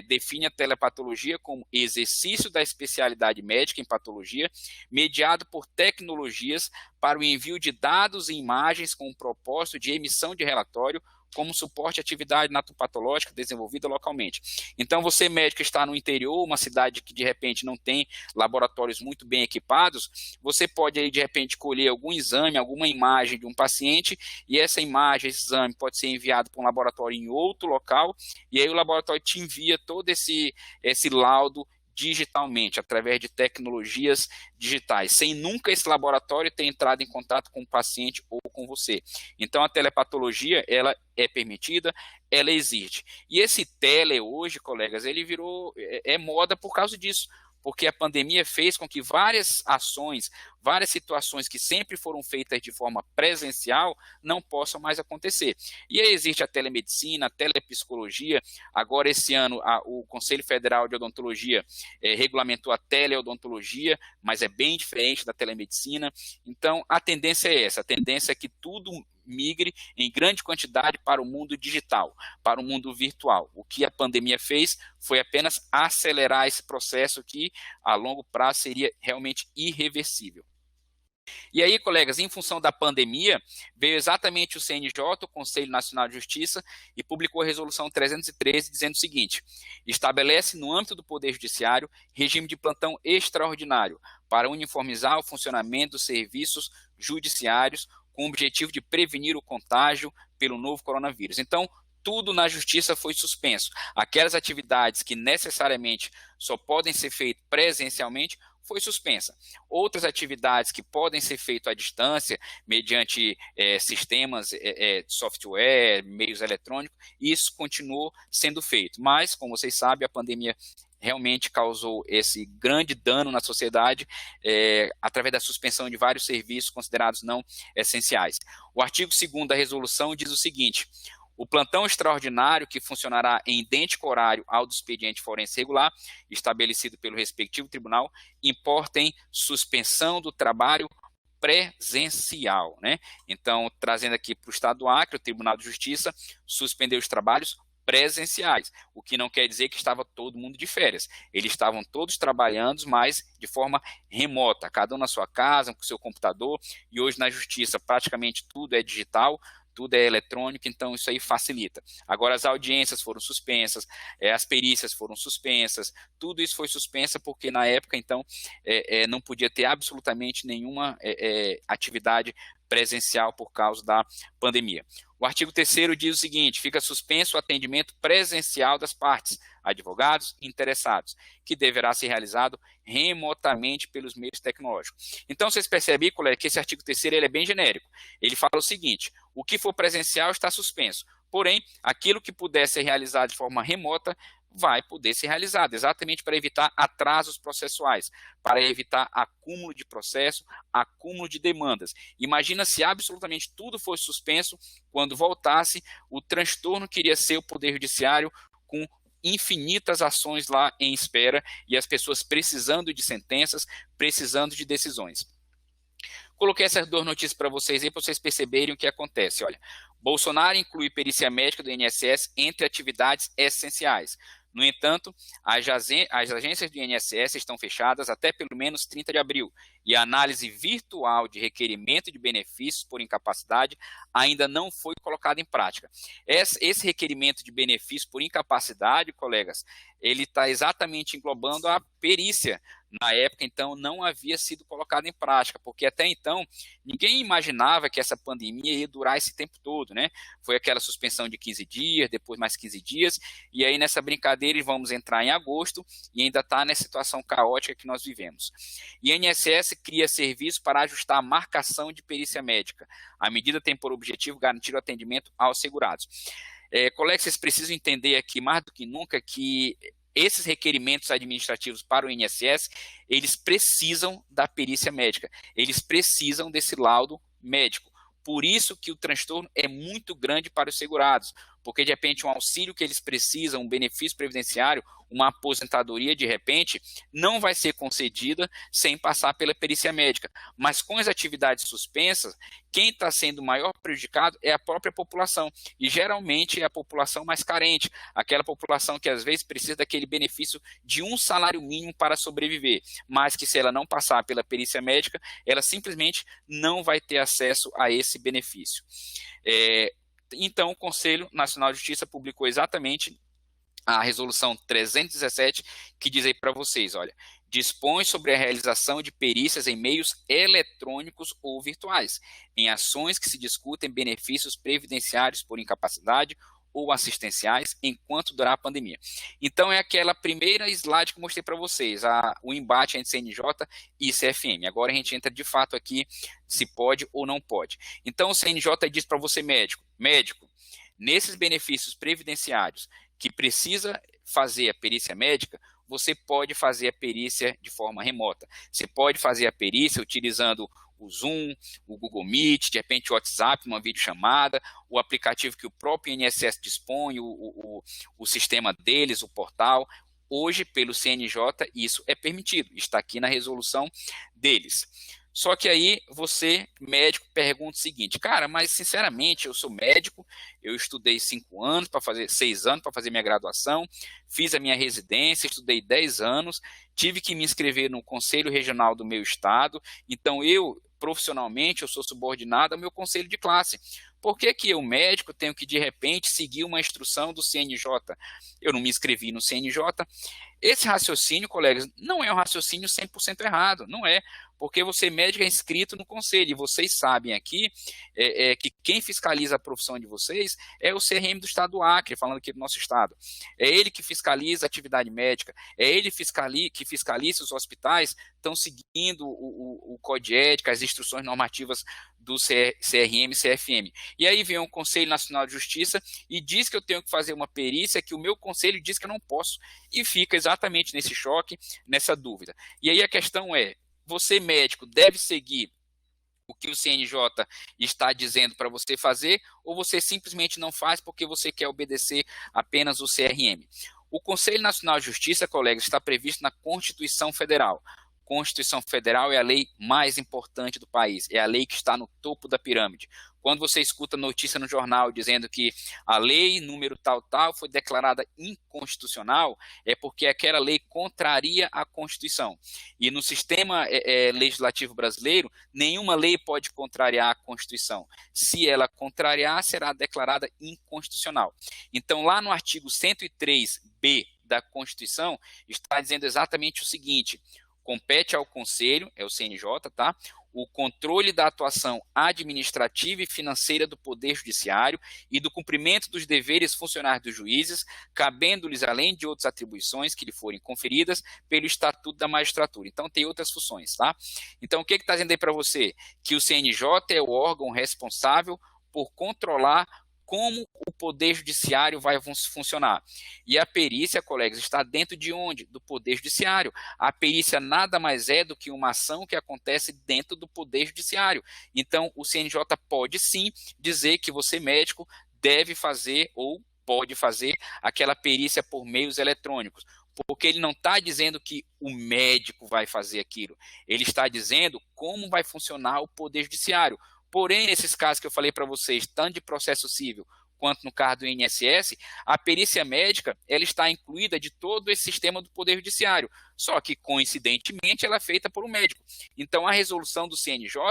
Define a telepatologia como exercício da especialidade médica em patologia mediado por tecnologias para o envio de dados e imagens com o propósito de emissão de relatório como suporte à atividade natopatológica desenvolvida localmente. Então, você médico está no interior, uma cidade que de repente não tem laboratórios muito bem equipados, você pode aí de repente colher algum exame, alguma imagem de um paciente, e essa imagem, esse exame pode ser enviado para um laboratório em outro local, e aí o laboratório te envia todo esse laudo digitalmente, através de tecnologias digitais, sem nunca esse laboratório ter entrado em contato com o paciente ou com você. Então, a telepatologia, ela é permitida, ela existe. E esse tele hoje, colegas, ele virou, moda por causa disso, porque a pandemia fez com que várias ações, várias situações que sempre foram feitas de forma presencial não possam mais acontecer. E aí existe a telemedicina, a telepsicologia. Agora, esse ano, o Conselho Federal de Odontologia regulamentou a teleodontologia, mas é bem diferente da telemedicina. Então, a tendência é essa, a tendência é que tudo migre em grande quantidade para o mundo digital, para o mundo virtual. O que a pandemia fez foi apenas acelerar esse processo que, a longo prazo, seria realmente irreversível. E aí, colegas, em função da pandemia, veio exatamente o CNJ, o Conselho Nacional de Justiça, e publicou a Resolução 313, dizendo o seguinte: estabelece no âmbito do Poder Judiciário regime de plantão extraordinário para uniformizar o funcionamento dos serviços judiciários com o objetivo de prevenir o contágio pelo novo coronavírus. Então, tudo na justiça foi suspenso. Aquelas atividades que necessariamente só podem ser feitas presencialmente foi suspensa. Outras atividades que podem ser feitas à distância, mediante sistemas, software, meios eletrônicos, isso continuou sendo feito. Mas, como vocês sabem, a pandemia realmente causou esse grande dano na sociedade através da suspensão de vários serviços considerados não essenciais. O artigo 2º da resolução diz o seguinte: o plantão extraordinário, que funcionará em idêntico horário ao do expediente forense regular, estabelecido pelo respectivo tribunal, importa em suspensão do trabalho presencial, né? Então, trazendo aqui para o Estado do Acre, o Tribunal de Justiça suspendeu os trabalhos presenciais, o que não quer dizer que estava todo mundo de férias. Eles estavam todos trabalhando, mas de forma remota, cada um na sua casa, com o seu computador, e hoje na Justiça praticamente tudo é digital, tudo é eletrônico, então isso aí facilita. Agora, as audiências foram suspensas, as perícias foram suspensas, tudo isso foi suspensa porque na época, então, não podia ter absolutamente nenhuma atividade presencial por causa da pandemia. O artigo 3º diz o seguinte: fica suspenso o atendimento presencial das partes, advogados e interessados, que deverá ser realizado remotamente pelos meios tecnológicos. Então, vocês percebem, colega, que esse artigo 3º ele é bem genérico. Ele fala o seguinte: o que for presencial está suspenso. Porém, aquilo que puder ser realizado de forma remota vai poder ser realizada, exatamente para evitar atrasos processuais, para evitar acúmulo de processo, acúmulo de demandas. Imagina se absolutamente tudo fosse suspenso, quando voltasse, o transtorno que iria ser o Poder Judiciário com infinitas ações lá em espera e as pessoas precisando de sentenças, precisando de decisões. Coloquei essas duas notícias para vocês aí, para vocês perceberem o que acontece. Olha, Bolsonaro inclui perícia médica do INSS entre atividades essenciais. No entanto, as agências do INSS estão fechadas até pelo menos 30 de abril e a análise virtual de requerimento de benefícios por incapacidade ainda não foi colocada em prática. Esse requerimento de benefício por incapacidade, colegas, ele está exatamente englobando a perícia. Na época, então, não havia sido colocado em prática, porque até então ninguém imaginava que essa pandemia ia durar esse tempo todo, né? Foi aquela suspensão de 15 dias, depois mais 15 dias, e aí nessa brincadeira vamos entrar em agosto e ainda está nessa situação caótica que nós vivemos. E a INSS cria serviço para ajustar a marcação de perícia médica. A medida tem por objetivo garantir o atendimento aos segurados. Colegas, vocês precisam entender aqui, mais do que nunca, que esses requerimentos administrativos para o INSS, eles precisam da perícia médica, eles precisam desse laudo médico. Por isso que o transtorno é muito grande para os segurados, porque de repente um auxílio que eles precisam, um benefício previdenciário, uma aposentadoria de repente, não vai ser concedida sem passar pela perícia médica. Mas com as atividades suspensas, quem está sendo maior prejudicado é a própria população, e geralmente é a população mais carente, aquela população que às vezes precisa daquele benefício de um salário mínimo para sobreviver, mas que se ela não passar pela perícia médica, ela simplesmente não vai ter acesso a esse benefício. Então, o Conselho Nacional de Justiça publicou exatamente a resolução 317, que diz aí para vocês, olha, dispõe sobre a realização de perícias em meios eletrônicos ou virtuais, em ações que se discutem benefícios previdenciários por incapacidade ou assistenciais enquanto durar a pandemia. Então, é aquela primeira slide que eu mostrei para vocês, o embate entre CNJ e CFM. Agora a gente entra de fato aqui se pode ou não pode. Então, o CNJ diz para você, médico, nesses benefícios previdenciários que precisa fazer a perícia médica, você pode fazer a perícia de forma remota. Você pode fazer a perícia utilizando o Zoom, o Google Meet, de repente o WhatsApp, uma videochamada, o aplicativo que o próprio INSS dispõe, o sistema deles, o portal. Hoje, pelo CNJ, isso é permitido, está aqui na resolução deles. Só que aí você, médico, pergunta o seguinte, cara, mas sinceramente eu sou médico, eu estudei 6 anos para fazer minha graduação, fiz a minha residência, estudei 10 anos, tive que me inscrever no Conselho Regional do meu estado, então profissionalmente, eu sou subordinado ao meu conselho de classe. Por que que eu, médico, tenho que, de repente, seguir uma instrução do CNJ? Eu não me inscrevi no CNJ. Esse raciocínio, colegas, não é um raciocínio 100% errado, não é. Porque você, médico, é inscrito no conselho, e vocês sabem aqui que quem fiscaliza a profissão de vocês é o CRM do estado do Acre, falando aqui do nosso estado. É ele que fiscaliza a atividade médica, é ele que fiscaliza se os hospitais estão seguindo o Código de Ética, as instruções normativas do CRM e CFM. E aí vem o Conselho Nacional de Justiça e diz que eu tenho que fazer uma perícia que o meu conselho diz que eu não posso. E fica exatamente nesse choque, nessa dúvida. E aí a questão é, você, médico, deve seguir o que o CNJ está dizendo para você fazer, ou você simplesmente não faz porque você quer obedecer apenas o CRM? O Conselho Nacional de Justiça, colegas, está previsto na Constituição Federal. Constituição Federal é a lei mais importante do país, é a lei que está no topo da pirâmide. Quando você escuta notícia no jornal dizendo que a lei número tal foi declarada inconstitucional, é porque aquela lei contraria a Constituição. E no sistema legislativo brasileiro, nenhuma lei pode contrariar a Constituição. Se ela contrariar, será declarada inconstitucional. Então, lá no artigo 103b da Constituição, está dizendo exatamente o seguinte: compete ao Conselho, é o CNJ, tá? O controle da atuação administrativa e financeira do Poder Judiciário e do cumprimento dos deveres funcionais dos juízes, cabendo-lhes, além de outras atribuições que lhe forem conferidas pelo Estatuto da Magistratura. Então, tem outras funções, tá? Então, o que está dizendo aí para você? Que o CNJ é o órgão responsável por controlar como o Poder Judiciário vai funcionar. E a perícia, colegas, está dentro de onde? Do Poder Judiciário. A perícia nada mais é do que uma ação que acontece dentro do Poder Judiciário. Então, o CNJ pode sim dizer que você, médico, deve fazer ou pode fazer aquela perícia por meios eletrônicos, porque ele não está dizendo que o médico vai fazer aquilo, ele está dizendo como vai funcionar o Poder Judiciário. Porém, nesses casos que eu falei para vocês, tanto de processo civil quanto no caso do INSS, a perícia médica ela está incluída de todo esse sistema do Poder Judiciário, só que, coincidentemente, ela é feita por um médico. Então, a resolução do CNJ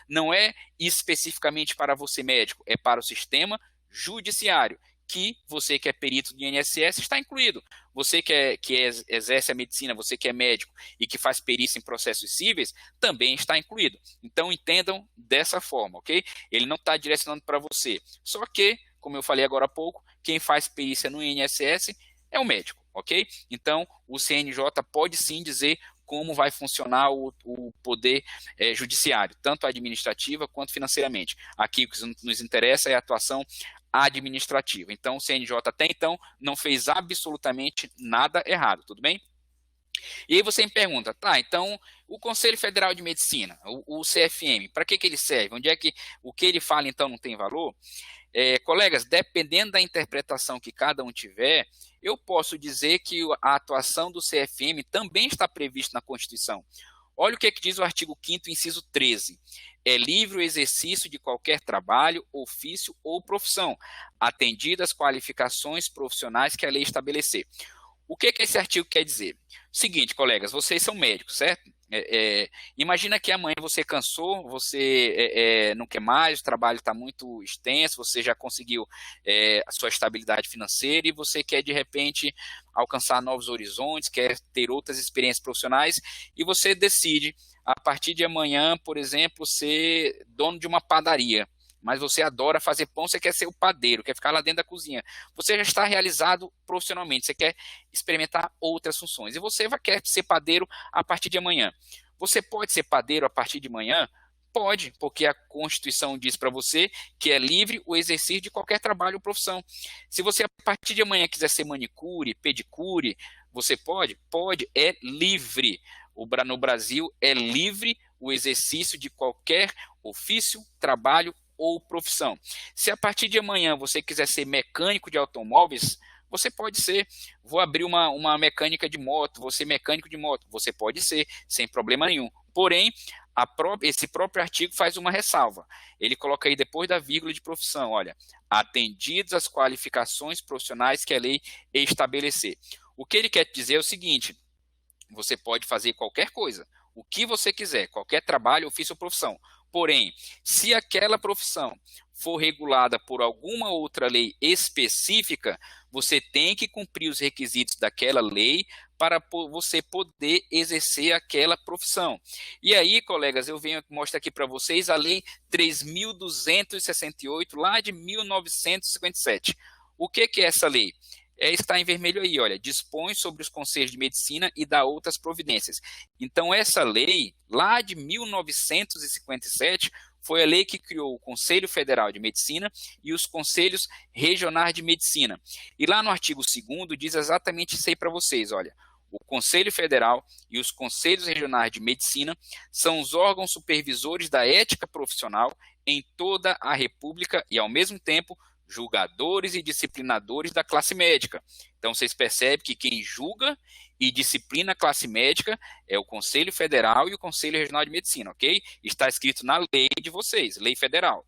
não é especificamente para você, médico, é para o sistema judiciário, que você que é perito do INSS está incluído. Você que exerce a medicina, você que é médico e que faz perícia em processos cíveis, também está incluído. Então, entendam dessa forma, ok? Ele não está direcionando para você. Só que, como eu falei agora há pouco, quem faz perícia no INSS é o médico, ok? Então, o CNJ pode sim dizer como vai funcionar o poder judiciário, tanto administrativa quanto financeiramente. Aqui o que nos interessa é a atuação administrativa. Então, o CNJ até então não fez absolutamente nada errado, tudo bem? E aí você me pergunta, tá, então o Conselho Federal de Medicina, o CFM, para que ele serve? Onde é que o que ele fala então não tem valor? Colegas, dependendo da interpretação que cada um tiver, eu posso dizer que a atuação do CFM também está prevista na Constituição. Olha o que diz o artigo 5º, inciso 13. É livre o exercício de qualquer trabalho, ofício ou profissão, atendidas as qualificações profissionais que a lei estabelecer. O que esse artigo quer dizer? Seguinte, colegas, vocês são médicos, certo? Imagina que amanhã você cansou, você não quer mais, o trabalho está muito extenso, você já conseguiu a sua estabilidade financeira e você quer, de repente, alcançar novos horizontes, quer ter outras experiências profissionais e você decide, a partir de amanhã, por exemplo, ser dono de uma padaria. Mas você adora fazer pão, você quer ser o padeiro, quer ficar lá dentro da cozinha. Você já está realizado profissionalmente, você quer experimentar outras funções. E você quer ser padeiro a partir de amanhã. Você pode ser padeiro a partir de amanhã? Pode, porque a Constituição diz para você que é livre o exercício de qualquer trabalho ou profissão. Se você a partir de amanhã quiser ser manicure, pedicure, você pode? Pode, é livre. No Brasil é livre o exercício de qualquer ofício, trabalho ou profissão. Se a partir de amanhã você quiser ser mecânico de automóveis, você pode ser. Vou abrir uma mecânica de moto, vou ser mecânico de moto. Você pode ser, sem problema nenhum. Porém, esse próprio artigo faz uma ressalva. Ele coloca aí depois da vírgula de profissão, olha, atendidas as qualificações profissionais que a lei estabelecer. O que ele quer dizer é o seguinte, você pode fazer qualquer coisa, o que você quiser, qualquer trabalho, ofício ou profissão. Porém, se aquela profissão for regulada por alguma outra lei específica, você tem que cumprir os requisitos daquela lei para você poder exercer aquela profissão. E aí, colegas, eu mostro aqui para vocês a Lei 3.268, lá de 1957. O que é essa lei? Está em vermelho aí, olha, dispõe sobre os conselhos de medicina e dá outras providências. Então, essa lei, lá de 1957, foi a lei que criou o Conselho Federal de Medicina e os Conselhos Regionais de Medicina. E lá no artigo 2º diz exatamente isso aí para vocês, olha. O Conselho Federal e os Conselhos Regionais de Medicina são os órgãos supervisores da ética profissional em toda a República e, ao mesmo tempo, julgadores e disciplinadores da classe médica. Então, vocês percebem que quem julga e disciplina a classe médica é o Conselho Federal e o Conselho Regional de Medicina, ok? Está escrito na lei de vocês, lei federal.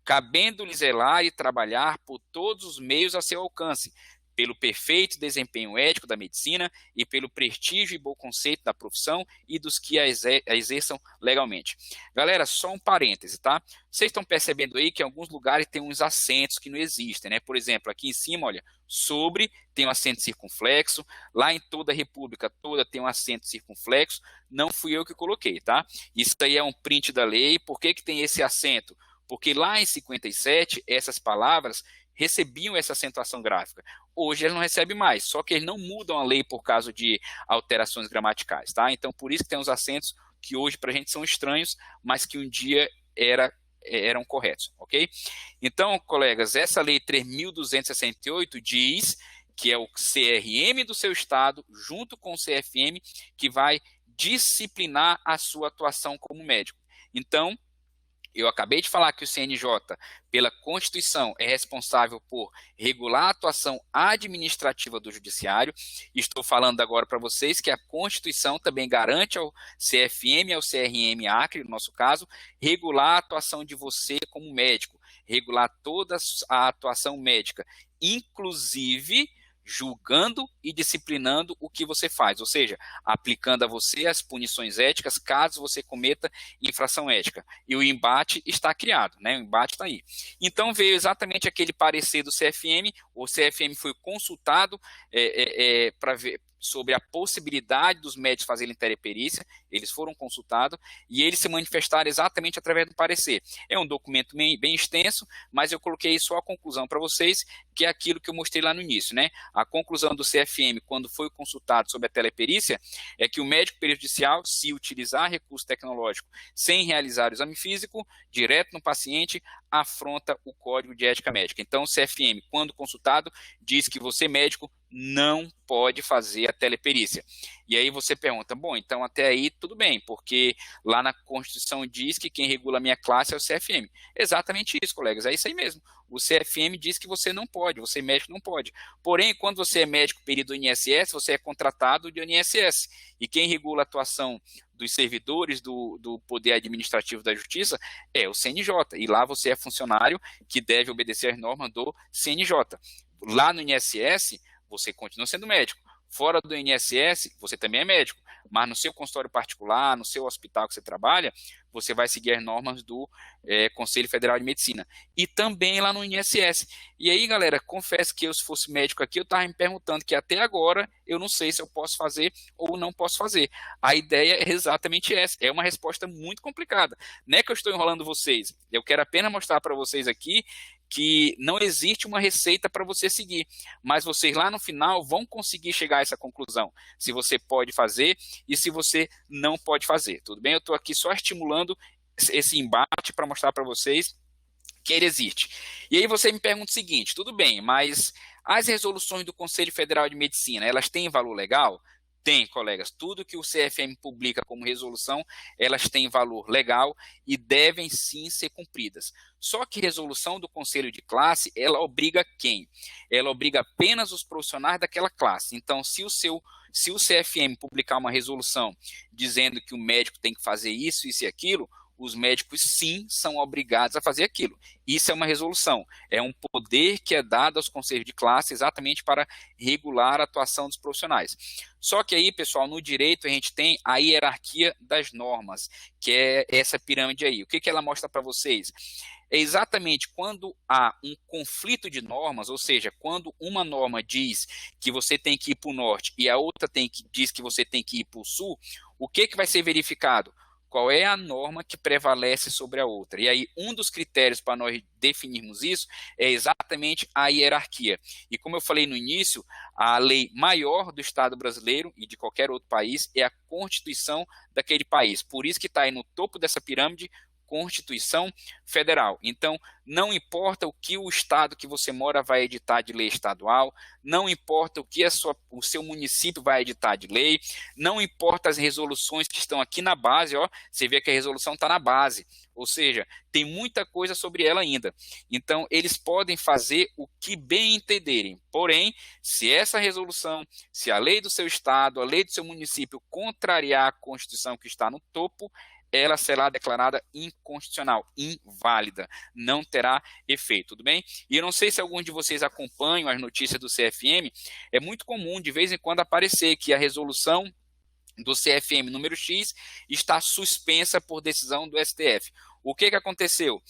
Cabendo-lhes zelar e trabalhar por todos os meios a seu alcance, pelo perfeito desempenho ético da medicina e pelo prestígio e bom conceito da profissão e dos que a exerçam legalmente. Galera, só um parêntese, tá? Vocês estão percebendo aí que em alguns lugares tem uns acentos que não existem, né? Por exemplo, aqui em cima, olha, sobre tem um acento circunflexo, lá em toda a República toda tem um acento circunflexo, não fui eu que coloquei, tá? Isso aí é um print da lei. Por que tem esse acento? Porque lá em 57, essas palavras recebiam essa acentuação gráfica. Hoje eles não recebem mais, só que eles não mudam a lei por causa de alterações gramaticais, tá? Então, por isso que tem uns acentos que hoje para a gente são estranhos, mas que um dia eram corretos, ok? Então, colegas, essa lei 3.268 diz que é o CRM do seu estado, junto com o CFM, que vai disciplinar a sua atuação como médico. Então, eu acabei de falar que o CNJ, pela Constituição, é responsável por regular a atuação administrativa do Judiciário. Estou falando agora para vocês que a Constituição também garante ao CFM e ao CRM Acre, no nosso caso, regular a atuação de você como médico, regular toda a atuação médica, inclusive julgando e disciplinando o que você faz, ou seja, aplicando a você as punições éticas caso você cometa infração ética. E o embate está criado, né? O embate está aí. Então veio exatamente aquele parecer do CFM, o CFM foi consultado para ver sobre a possibilidade dos médicos fazerem teleperícia, eles foram consultados e eles se manifestaram exatamente através do parecer. É um documento bem extenso, mas eu coloquei só a conclusão para vocês, que é aquilo que eu mostrei lá no início, né? A conclusão do CFM, quando foi consultado sobre a teleperícia, é que o médico pericial, se utilizar recurso tecnológico sem realizar o exame físico, direto no paciente, afronta o Código de Ética Médica. Então, o CFM, quando consultado, diz que você, médico, não pode fazer a teleperícia. E aí você pergunta, bom, então até aí tudo bem, porque lá na Constituição diz que quem regula a minha classe é o CFM. Exatamente isso, colegas, é isso aí mesmo. O CFM diz que você não pode, você médico não pode. Porém, quando você é médico perito do INSS, você é contratado do INSS. E quem regula a atuação dos servidores do Poder Administrativo da Justiça é o CNJ. E lá você é funcionário que deve obedecer às normas do CNJ. Lá no INSS, você continua sendo médico. Fora do INSS, você também é médico, mas no seu consultório particular, no seu hospital que você trabalha, você vai seguir as normas do Conselho Federal de Medicina. E também lá no INSS. E aí, galera, confesso que eu, se fosse médico aqui, eu estava me perguntando que até agora eu não sei se eu posso fazer ou não posso fazer. A ideia é exatamente essa. É uma resposta muito complicada. Não é que eu estou enrolando vocês. Eu quero apenas mostrar para vocês aqui que não existe uma receita para você seguir, mas vocês lá no final vão conseguir chegar a essa conclusão, se você pode fazer e se você não pode fazer, tudo bem? Eu estou aqui só estimulando esse embate para mostrar para vocês que ele existe. E aí você me pergunta o seguinte, tudo bem, mas as resoluções do Conselho Federal de Medicina, elas têm valor legal? Tem, colegas. Tudo que o CFM publica como resolução, elas têm valor legal e devem sim ser cumpridas. Só que resolução do conselho de classe, ela obriga quem? Ela obriga apenas os profissionais daquela classe. Então, se o CFM publicar uma resolução dizendo que o médico tem que fazer isso, isso e aquilo, os médicos sim são obrigados a fazer aquilo. Isso é uma resolução, é um poder que é dado aos conselhos de classe exatamente para regular a atuação dos profissionais. Só que aí, pessoal, no direito a gente tem a hierarquia das normas, que é essa pirâmide aí. O que ela mostra para vocês? É exatamente quando há um conflito de normas, ou seja, quando uma norma diz que você tem que ir para o norte e a outra diz que você tem que ir para o sul, o que vai ser verificado? Qual é a norma que prevalece sobre a outra? E aí, um dos critérios para nós definirmos isso é exatamente a hierarquia. E como eu falei no início, a lei maior do Estado brasileiro e de qualquer outro país é a Constituição daquele país. Por isso que está aí no topo dessa pirâmide, Constituição Federal. Então, não importa o que o estado que você mora vai editar de lei estadual, não importa o que o seu município vai editar de lei, não importa as resoluções que estão aqui na base, ó, você vê que a resolução está na base, ou seja, tem muita coisa sobre ela ainda. Então, eles podem fazer o que bem entenderem. Porém, se essa resolução, se a lei do seu estado, a lei do seu município contrariar a Constituição que está no topo, ela será declarada inconstitucional, inválida, não terá efeito, tudo bem? E eu não sei se alguns de vocês acompanham as notícias do CFM, é muito comum de vez em quando aparecer que a resolução do CFM número X está suspensa por decisão do STF. O que aconteceu?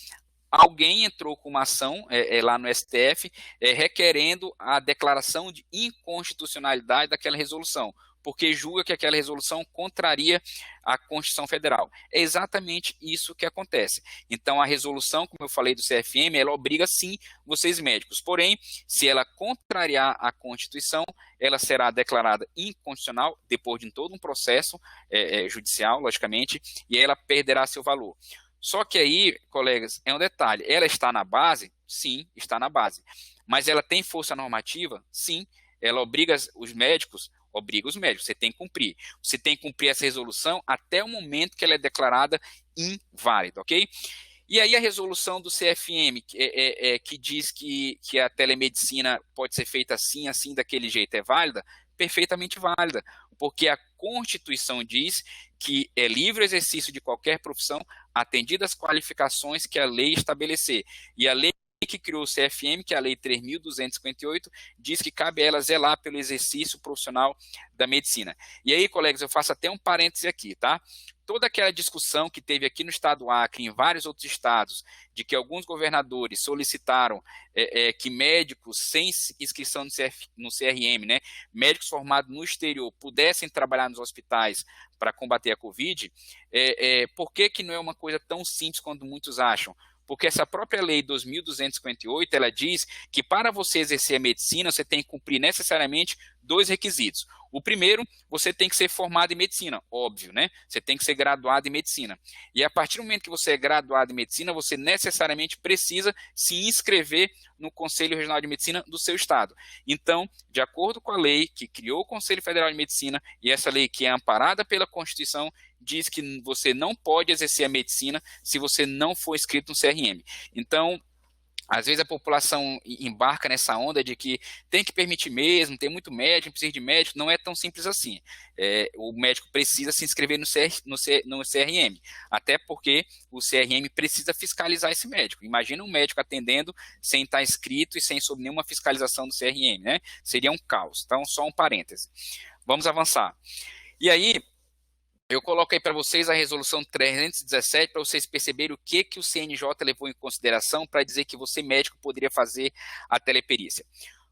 Alguém entrou com uma ação lá no STF requerendo a declaração de inconstitucionalidade daquela resolução, porque julga que aquela resolução contraria a Constituição Federal. É exatamente isso que acontece. Então, a resolução, como eu falei do CFM, ela obriga sim vocês médicos. Porém, se ela contrariar a Constituição, ela será declarada inconstitucional, depois de todo um processo judicial, logicamente, e ela perderá seu valor. Só que aí, colegas, é um detalhe, ela está na base? Sim, está na base. Mas ela tem força normativa? Sim. Ela obriga os médicos? Obriga os médicos, você tem que cumprir. Você tem que cumprir essa resolução até o momento que ela é declarada inválida, ok? E aí a resolução do CFM, que diz que a telemedicina pode ser feita assim, assim, daquele jeito, é válida? Perfeitamente válida, porque a Constituição diz que é livre exercício de qualquer profissão, atendidas as qualificações que a lei estabelecer. E a lei que criou o CFM, que é a Lei 3.258, diz que cabe a ela zelar pelo exercício profissional da medicina. E aí, colegas, eu faço até um parêntese aqui, tá? Toda aquela discussão que teve aqui no estado do Acre e em vários outros estados, de que alguns governadores solicitaram que médicos sem inscrição no CRM, né, médicos formados no exterior, pudessem trabalhar nos hospitais para combater a Covid, por que não é uma coisa tão simples quanto muitos acham? Porque essa própria lei 2.258, ela diz que para você exercer a medicina, você tem que cumprir necessariamente 2 requisitos. O primeiro, você tem que ser formado em medicina, óbvio, né? Você tem que ser graduado em medicina. E a partir do momento que você é graduado em medicina, você necessariamente precisa se inscrever no Conselho Regional de Medicina do seu estado. Então, de acordo com a lei que criou o Conselho Federal de Medicina, e essa lei que é amparada pela Constituição, diz que você não pode exercer a medicina se você não for inscrito no CRM. Então, às vezes a população embarca nessa onda de que tem que permitir mesmo, tem muito médico, precisa de médico, não é tão simples assim. O médico precisa se inscrever no CRM, até porque o CRM precisa fiscalizar esse médico. Imagina um médico atendendo sem estar inscrito e sem sob nenhuma fiscalização do CRM, né? Seria um caos. Então, só um parêntese. Vamos avançar. E aí, eu coloco aí para vocês a resolução 317 para vocês perceberem o que o CNJ levou em consideração para dizer que você, médico, poderia fazer a teleperícia.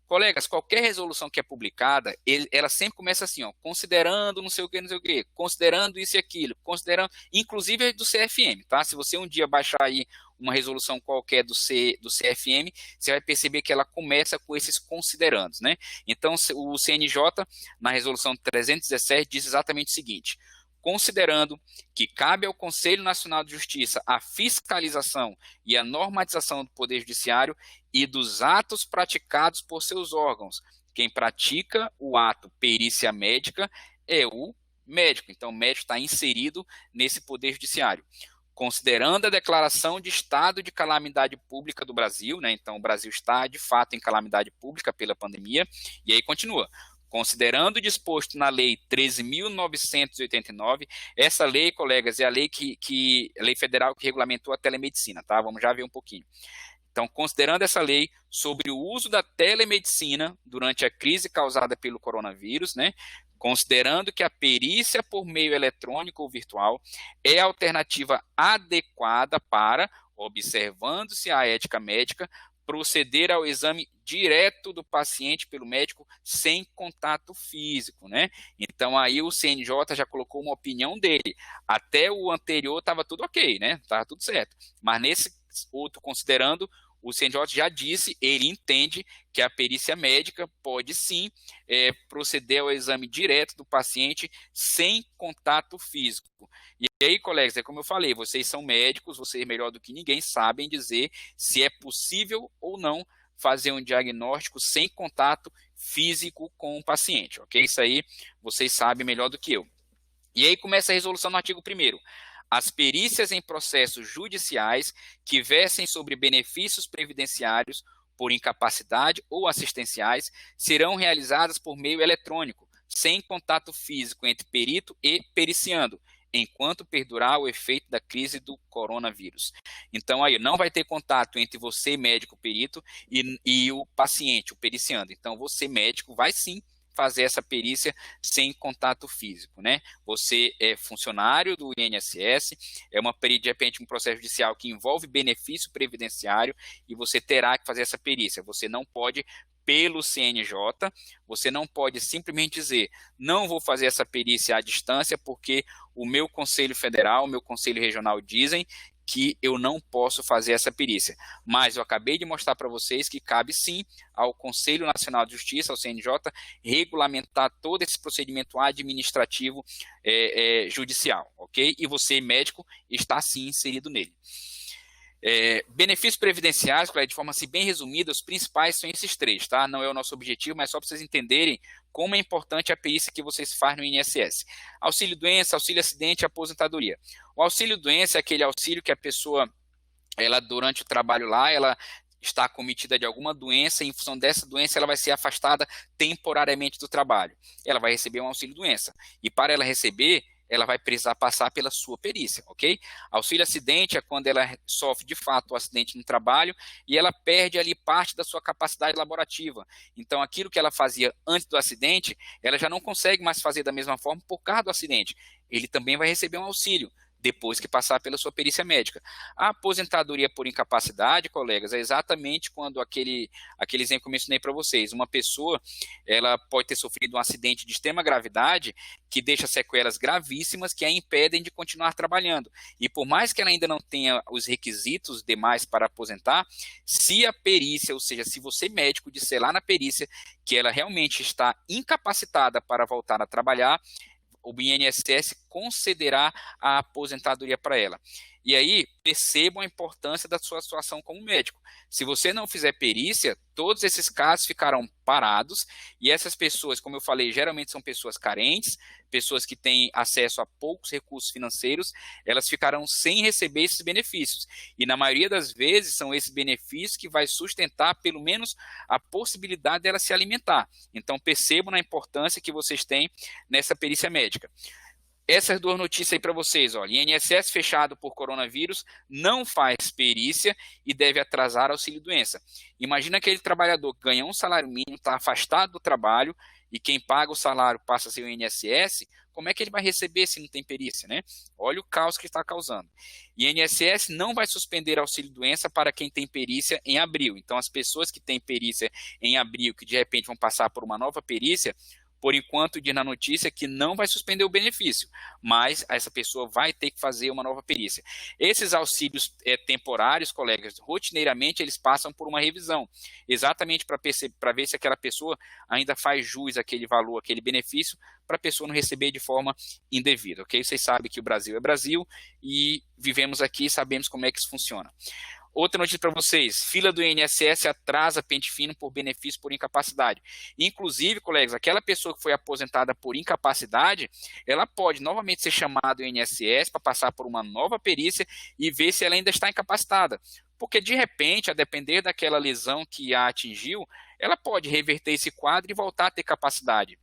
Colegas, qualquer resolução que é publicada, ela sempre começa assim, ó, considerando não sei o que, considerando isso e aquilo, considerando, inclusive do CFM, tá? Se você um dia baixar aí uma resolução qualquer do CFM, você vai perceber que ela começa com esses considerandos, né? Então, o CNJ, na resolução 317, diz exatamente o seguinte: considerando que cabe ao Conselho Nacional de Justiça a fiscalização e a normatização do Poder Judiciário e dos atos praticados por seus órgãos. Quem pratica o ato perícia médica é o médico. Então, o médico está inserido nesse Poder Judiciário. Considerando a declaração de estado de calamidade pública do Brasil, né? Então, o Brasil está, de fato, em calamidade pública pela pandemia, e aí continua. Considerando o disposto na Lei 13.989, essa lei, colegas, é a lei a lei federal que regulamentou a telemedicina, tá? Vamos já ver um pouquinho. Então, considerando essa lei sobre o uso da telemedicina durante a crise causada pelo coronavírus, né? Considerando que a perícia por meio eletrônico ou virtual é a alternativa adequada para, observando-se a ética médica, proceder ao exame direto do paciente pelo médico sem contato físico, né? Então aí o CNJ já colocou uma opinião dele. Até o anterior estava tudo ok, né? Estava tudo certo. Mas nesse outro, considerando, o CNJ já disse, ele entende que a perícia médica pode sim proceder ao exame direto do paciente sem contato físico. E aí, colegas, é como eu falei, vocês são médicos, vocês melhor do que ninguém sabem dizer se é possível ou não fazer um diagnóstico sem contato físico com o paciente, ok? Isso aí vocês sabem melhor do que eu. E aí começa a resolução no artigo 1º. As perícias em processos judiciais que versem sobre benefícios previdenciários por incapacidade ou assistenciais serão realizadas por meio eletrônico, sem contato físico entre perito e periciando, enquanto perdurar o efeito da crise do coronavírus. Então, aí não vai ter contato entre você, médico, perito, e o paciente, o periciando. Então, você, médico, vai sim fazer essa perícia sem contato físico, né? Você é funcionário do INSS, de repente um processo judicial que envolve benefício previdenciário e você terá que fazer essa perícia. Você não pode, pelo CNJ, você não pode simplesmente dizer, não vou fazer essa perícia à distância porque o meu Conselho Federal, o meu Conselho Regional dizem que eu não posso fazer essa perícia. Mas eu acabei de mostrar para vocês que cabe sim ao Conselho Nacional de Justiça, ao CNJ, regulamentar todo esse procedimento administrativo judicial, ok? E você, médico, está sim inserido nele. Benefícios previdenciários, de forma assim, bem resumida, os principais são esses três, tá? Não é o nosso objetivo, mas só para vocês entenderem como é importante a perícia que vocês fazem no INSS. Auxílio-doença, auxílio-acidente e aposentadoria. O auxílio-doença é aquele auxílio que a pessoa, ela durante o trabalho lá, ela está acometida de alguma doença, e em função dessa doença ela vai ser afastada temporariamente do trabalho. Ela vai receber um auxílio-doença. E para ela receber, ela vai precisar passar pela sua perícia, ok? Auxílio-acidente é quando ela sofre de fato o acidente no trabalho e ela perde ali parte da sua capacidade laborativa. Então, aquilo que ela fazia antes do acidente, ela já não consegue mais fazer da mesma forma por causa do acidente. Ele também vai receber um auxílio depois que passar pela sua perícia médica. A aposentadoria por incapacidade, colegas, é exatamente quando aquele exemplo que eu mencionei para vocês. Uma pessoa, ela pode ter sofrido um acidente de extrema gravidade que deixa sequelas gravíssimas que a impedem de continuar trabalhando. E por mais que ela ainda não tenha os requisitos demais para aposentar, se a perícia, ou seja, se você médico disser lá na perícia que ela realmente está incapacitada para voltar a trabalhar, o INSS concederá a aposentadoria para ela. E aí, percebam a importância da sua situação como médico. Se você não fizer perícia, todos esses casos ficarão parados, e essas pessoas, como eu falei, geralmente são pessoas carentes, pessoas que têm acesso a poucos recursos financeiros, elas ficarão sem receber esses benefícios. E na maioria das vezes são esses benefícios que vai sustentar pelo menos a possibilidade dela se alimentar. Então percebam a importância que vocês têm nessa perícia médica. Essas duas notícias aí para vocês, olha, INSS fechado por coronavírus não faz perícia e deve atrasar auxílio-doença. Imagina aquele trabalhador que ganha um salário mínimo, está afastado do trabalho e quem paga o salário passa a ser o INSS, como é que ele vai receber se não tem perícia, né? Olha o caos que está causando. INSS não vai suspender auxílio-doença para quem tem perícia em abril. Então, as pessoas que têm perícia em abril, que de repente vão passar por uma nova perícia, por enquanto, diz na notícia que não vai suspender o benefício, mas essa pessoa vai ter que fazer uma nova perícia. Esses auxílios temporários, colegas, rotineiramente eles passam por uma revisão, exatamente para ver se aquela pessoa ainda faz jus àquele valor, aquele benefício, para a pessoa não receber de forma indevida, ok? Vocês sabem que o Brasil é Brasil e vivemos aqui e sabemos como é que isso funciona. Outra notícia para vocês, fila do INSS atrasa pente fino por benefício por incapacidade. Inclusive, colegas, aquela pessoa que foi aposentada por incapacidade, ela pode novamente ser chamada do INSS para passar por uma nova perícia e ver se ela ainda está incapacitada. Porque, de repente, a depender daquela lesão que a atingiu, ela pode reverter esse quadro e voltar a ter capacidade.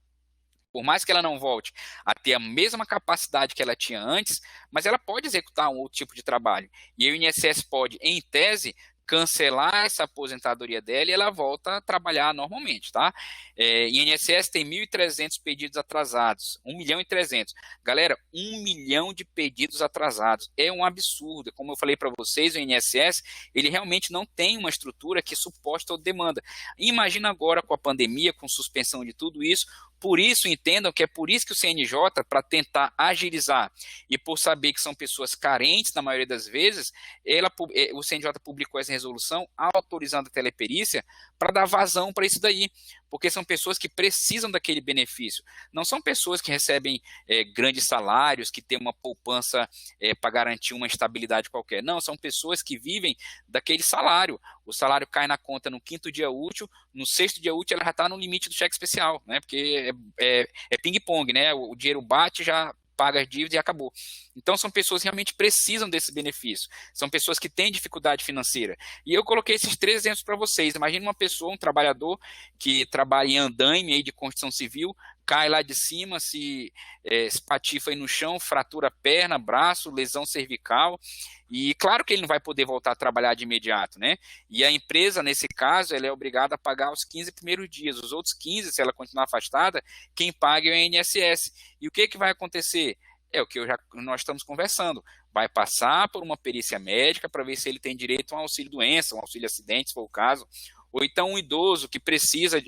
Por mais que ela não volte a ter a mesma capacidade que ela tinha antes, mas ela pode executar um outro tipo de trabalho. E o INSS pode, em tese, cancelar essa aposentadoria dela e ela volta a trabalhar normalmente, tá? INSS tem 1.300 pedidos atrasados, 1.300.000. Galera, 1 milhão de pedidos atrasados. É um absurdo. Como eu falei para vocês, o INSS, ele realmente não tem uma estrutura que suporte toda demanda. Imagina agora com a pandemia, com suspensão de tudo isso. Por isso, entendam que é por isso que o CNJ, para tentar agilizar e por saber que são pessoas carentes, na maioria das vezes, o CNJ publicou essa resolução autorizando a teleperícia para dar vazão para isso daí, porque são pessoas que precisam daquele benefício. Não são pessoas que recebem grandes salários, que têm uma poupança para garantir uma estabilidade qualquer. Não, são pessoas que vivem daquele salário. O salário cai na conta no 5º dia útil, no 6º dia útil ela já está no limite do cheque especial, né? Porque é ping-pong, né? O dinheiro bate, já paga as dívidas e acabou. Então são pessoas que realmente precisam desse benefício. São pessoas que têm dificuldade financeira. E eu coloquei esses 3 exemplos para vocês. Imagina uma pessoa, um trabalhador que trabalha em andaime aí de construção civil, cai lá de cima, se espatifa aí no chão, fratura a perna, braço, lesão cervical. E claro que ele não vai poder voltar a trabalhar de imediato, né? E a empresa, nesse caso, ela é obrigada a pagar os 15 primeiros dias. Os outros 15, se ela continuar afastada, quem paga é o INSS. E o que vai acontecer? É o que nós estamos conversando. Vai passar por uma perícia médica para ver se ele tem direito a um auxílio-doença, um auxílio-acidente, se for o caso. Ou então um idoso que precisa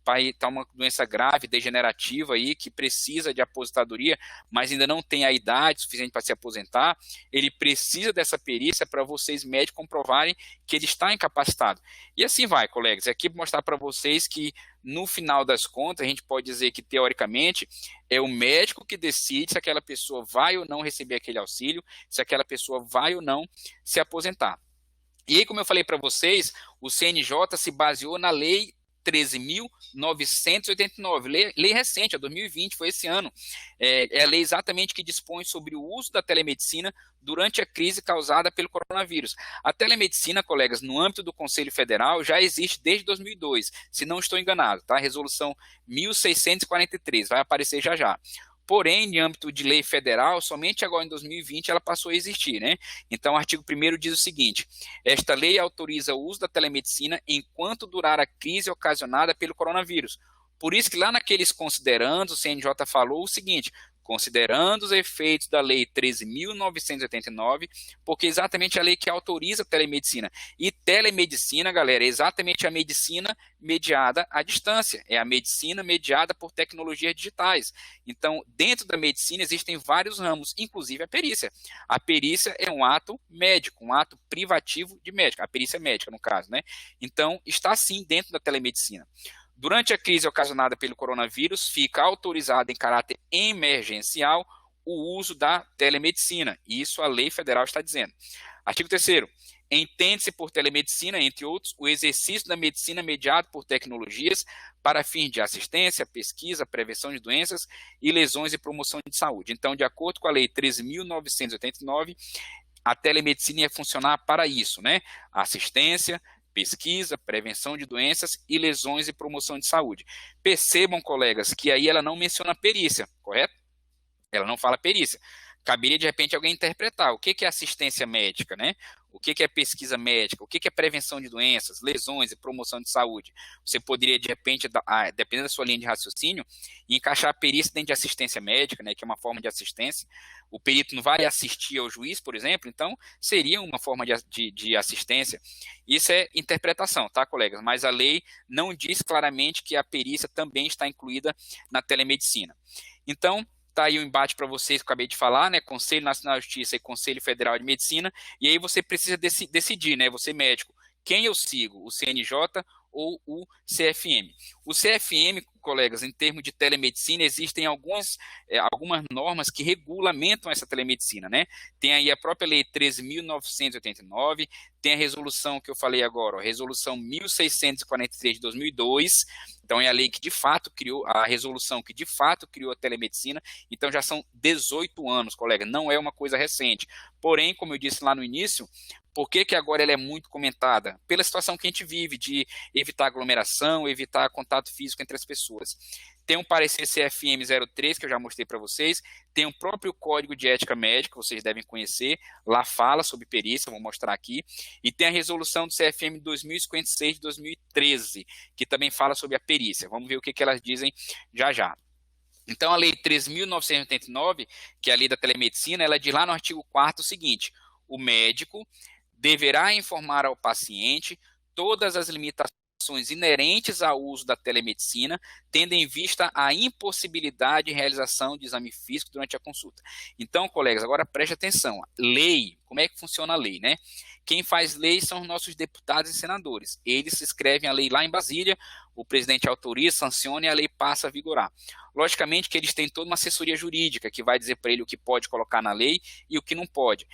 pai está uma doença grave, degenerativa aí, que precisa de aposentadoria, mas ainda não tem a idade suficiente para se aposentar, ele precisa dessa perícia para vocês médicos comprovarem que ele está incapacitado. E assim vai, colegas. Aqui mostrar para vocês que no final das contas, a gente pode dizer que, teoricamente, é o médico que decide se aquela pessoa vai ou não receber aquele auxílio, se aquela pessoa vai ou não se aposentar. E aí, como eu falei para vocês, o CNJ se baseou na Lei 13.989, lei recente, é 2020, foi esse ano. É a lei exatamente que dispõe sobre o uso da telemedicina durante a crise causada pelo coronavírus. A telemedicina, colegas, no âmbito do Conselho Federal, já existe desde 2002, se não estou enganado, tá? Resolução 1643, vai aparecer já já. Porém, em âmbito de lei federal, somente agora em 2020 ela passou a existir, né? Então, o artigo 1º diz o seguinte: esta lei autoriza o uso da telemedicina enquanto durar a crise ocasionada pelo coronavírus. Por isso que lá naqueles considerandos, o CNJ falou o seguinte: considerando os efeitos da Lei 13.989, porque é exatamente a lei que autoriza a telemedicina. E telemedicina, galera, é exatamente a medicina mediada à distância, é a medicina mediada por tecnologias digitais. Então, dentro da medicina existem vários ramos, inclusive a perícia. A perícia é um ato médico, um ato privativo de médico, a perícia médica, no caso, né? Então, está sim dentro da telemedicina. Durante a crise ocasionada pelo coronavírus, fica autorizado em caráter emergencial o uso da telemedicina. Isso a lei federal está dizendo. Artigo 3º. Entende-se por telemedicina, entre outros, o exercício da medicina mediado por tecnologias para fins de assistência, pesquisa, prevenção de doenças e lesões e promoção de saúde. Então, de acordo com a lei 13.989, a telemedicina ia funcionar para isso, né? Assistência, pesquisa, prevenção de doenças e lesões e promoção de saúde. Percebam, colegas, que aí ela não menciona perícia, correto? Ela não fala perícia. Caberia, de repente, alguém interpretar o que é assistência médica, né? O que é pesquisa médica, o que é prevenção de doenças, lesões e promoção de saúde. Você poderia, de repente, dependendo da sua linha de raciocínio, encaixar a perícia dentro de assistência médica, né, que é uma forma de assistência. O perito não vai assistir ao juiz, por exemplo, então seria uma forma de assistência. Isso é interpretação, tá, colegas? Mas a lei não diz claramente que a perícia também está incluída na telemedicina. Então, está aí o embate para vocês que eu acabei de falar, né? Conselho Nacional de Justiça e Conselho Federal de Medicina, e aí você precisa decidir, né? Você médico, quem eu sigo, o CNJ ou o CFM? O CFM, colegas, em termos de telemedicina, existem algumas normas que regulamentam essa telemedicina, né? Tem aí a própria Lei 13.989, tem a resolução que eu falei agora, a Resolução 1643 de 2002, então é a lei que de fato criou, a resolução que de fato criou a telemedicina, então já são 18 anos, colega, não é uma coisa recente. Porém, como eu disse lá no início, por que agora ela é muito comentada? Pela situação que a gente vive, de evitar aglomeração, evitar contato físico entre as pessoas. Tem um parecer CFM 03, que eu já mostrei para vocês, tem o próprio Código de Ética Médica, vocês devem conhecer, lá fala sobre perícia, vou mostrar aqui, e tem a resolução do CFM 2056 de 2013, que também fala sobre a perícia. Vamos ver o que elas dizem já já. Então, a Lei 13.989, que é a lei da telemedicina, ela diz lá no artigo 4º o seguinte: o médico deverá informar ao paciente todas as limitações inerentes ao uso da telemedicina, tendo em vista a impossibilidade de realização de exame físico durante a consulta. Então, colegas, agora preste atenção. Lei, como é que funciona a lei, né? Quem faz lei são os nossos deputados e senadores. Eles escrevem a lei lá em Brasília, o presidente autoriza, sanciona e a lei passa a vigorar. Logicamente que eles têm toda uma assessoria jurídica que vai dizer para ele o que pode colocar na lei e o que não pode.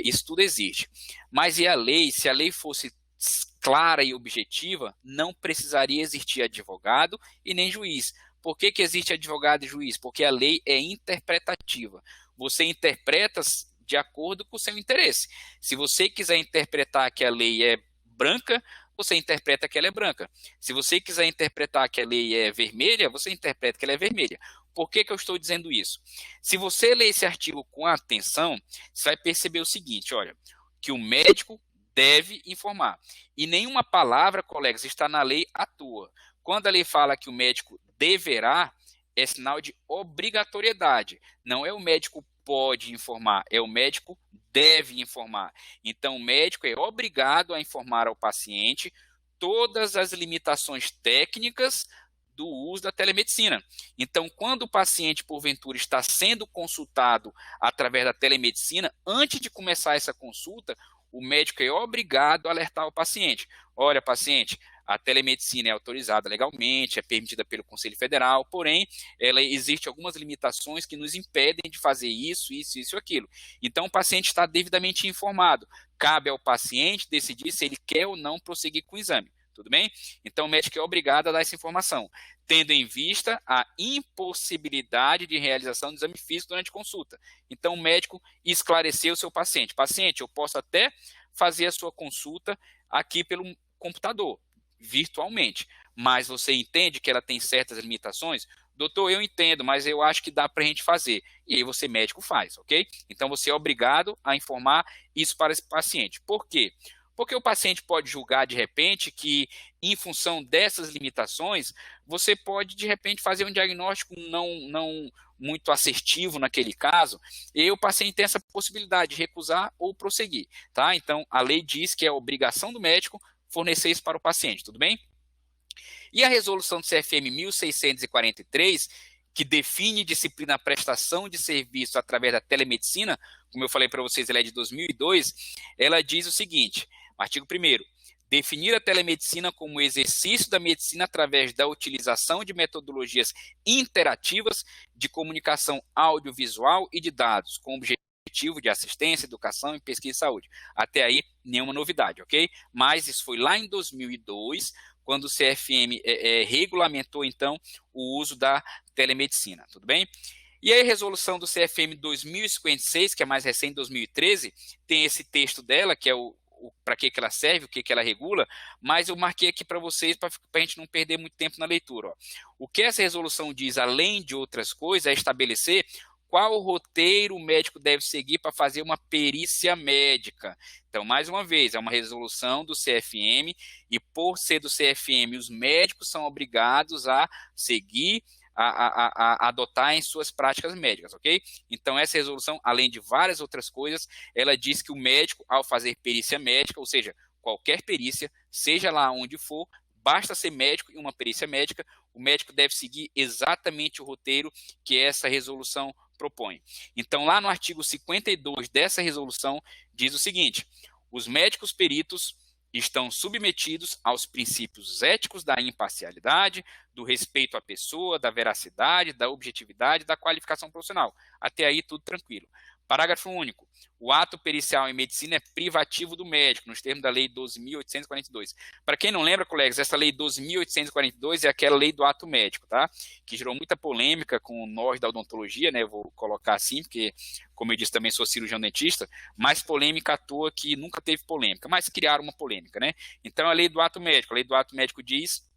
Isso tudo existe. Mas e a lei? Se a lei fosse clara e objetiva, não precisaria existir advogado e nem juiz. Por que existe advogado e juiz? Porque a lei é interpretativa. Você interpreta de acordo com o seu interesse. Se você quiser interpretar que a lei é branca, você interpreta que ela é branca. Se você quiser interpretar que a lei é vermelha, você interpreta que ela é vermelha. Por que eu estou dizendo isso? Se você ler esse artigo com atenção, você vai perceber o seguinte, olha, que o médico deve informar. E nenhuma palavra, colegas, está na lei à toa. Quando a lei fala que o médico deverá, é sinal de obrigatoriedade. Não é o médico pode informar, é o médico deve informar. Então, o médico é obrigado a informar ao paciente todas as limitações técnicas do uso da telemedicina. Então, quando o paciente, porventura, está sendo consultado através da telemedicina, antes de começar essa consulta, o médico é obrigado a alertar o paciente. Olha, paciente, a telemedicina é autorizada legalmente, é permitida pelo Conselho Federal, porém, ela existe algumas limitações que nos impedem de fazer isso e aquilo. Então, o paciente está devidamente informado. Cabe ao paciente decidir se ele quer ou não prosseguir com o exame. Tudo bem? Então, o médico é obrigado a dar essa informação, tendo em vista a impossibilidade de realização do exame físico durante a consulta. Então, o médico esclareceu o seu paciente. Paciente, eu posso até fazer a sua consulta aqui pelo computador, virtualmente, mas você entende que ela tem certas limitações? Doutor, eu entendo, mas eu acho que dá para a gente fazer. E aí você, médico, faz, ok? Então, você é obrigado a informar isso para esse paciente. Por quê? Porque o paciente pode julgar, de repente, que em função dessas limitações, você pode, de repente, fazer um diagnóstico não muito assertivo naquele caso, e o paciente tem essa possibilidade de recusar ou prosseguir. Tá? Então, a lei diz que é obrigação do médico fornecer isso para o paciente, tudo bem? E a resolução do CFM 1643, que define disciplina prestação de serviço através da telemedicina, como eu falei para vocês, ela é de 2002, ela diz o seguinte, artigo 1º, definir a telemedicina como exercício da medicina através da utilização de metodologias interativas de comunicação audiovisual e de dados, com objetivo de assistência, educação e pesquisa em saúde. Até aí, nenhuma novidade, ok? Mas isso foi lá em 2002, quando o CFM regulamentou, então, o uso da telemedicina, tudo bem? E aí a resolução do CFM 2056, que é mais recente, 2013, tem esse texto dela, que é para que ela serve, o que ela regula, mas eu marquei aqui para vocês, para a gente não perder muito tempo na leitura. Ó. O que essa resolução diz, além de outras coisas, é estabelecer qual roteiro o médico deve seguir para fazer uma perícia médica. Então, mais uma vez, é uma resolução do CFM e, por ser do CFM, os médicos são obrigados a seguir, a adotar em suas práticas médicas, ok? Então, essa resolução, além de várias outras coisas, ela diz que o médico, ao fazer perícia médica, ou seja, qualquer perícia, seja lá onde for, basta ser médico e uma perícia médica, o médico deve seguir exatamente o roteiro que essa resolução propõe. Então, lá no artigo 52 dessa resolução, diz o seguinte, os médicos peritos estão submetidos aos princípios éticos da imparcialidade, do respeito à pessoa, da veracidade, da objetividade, da qualificação profissional. Até aí, tudo tranquilo. Parágrafo único. O ato pericial em medicina é privativo do médico, nos termos da Lei 12.842. Para quem não lembra, colegas, essa Lei 12.842 é aquela lei do ato médico, tá? Que gerou muita polêmica com nós da odontologia, né? Vou colocar assim, porque, como eu disse, também sou cirurgião dentista, mais polêmica à toa que nunca teve polêmica, mas criaram uma polêmica, né? Então, a lei do ato médico. A lei do ato médico diz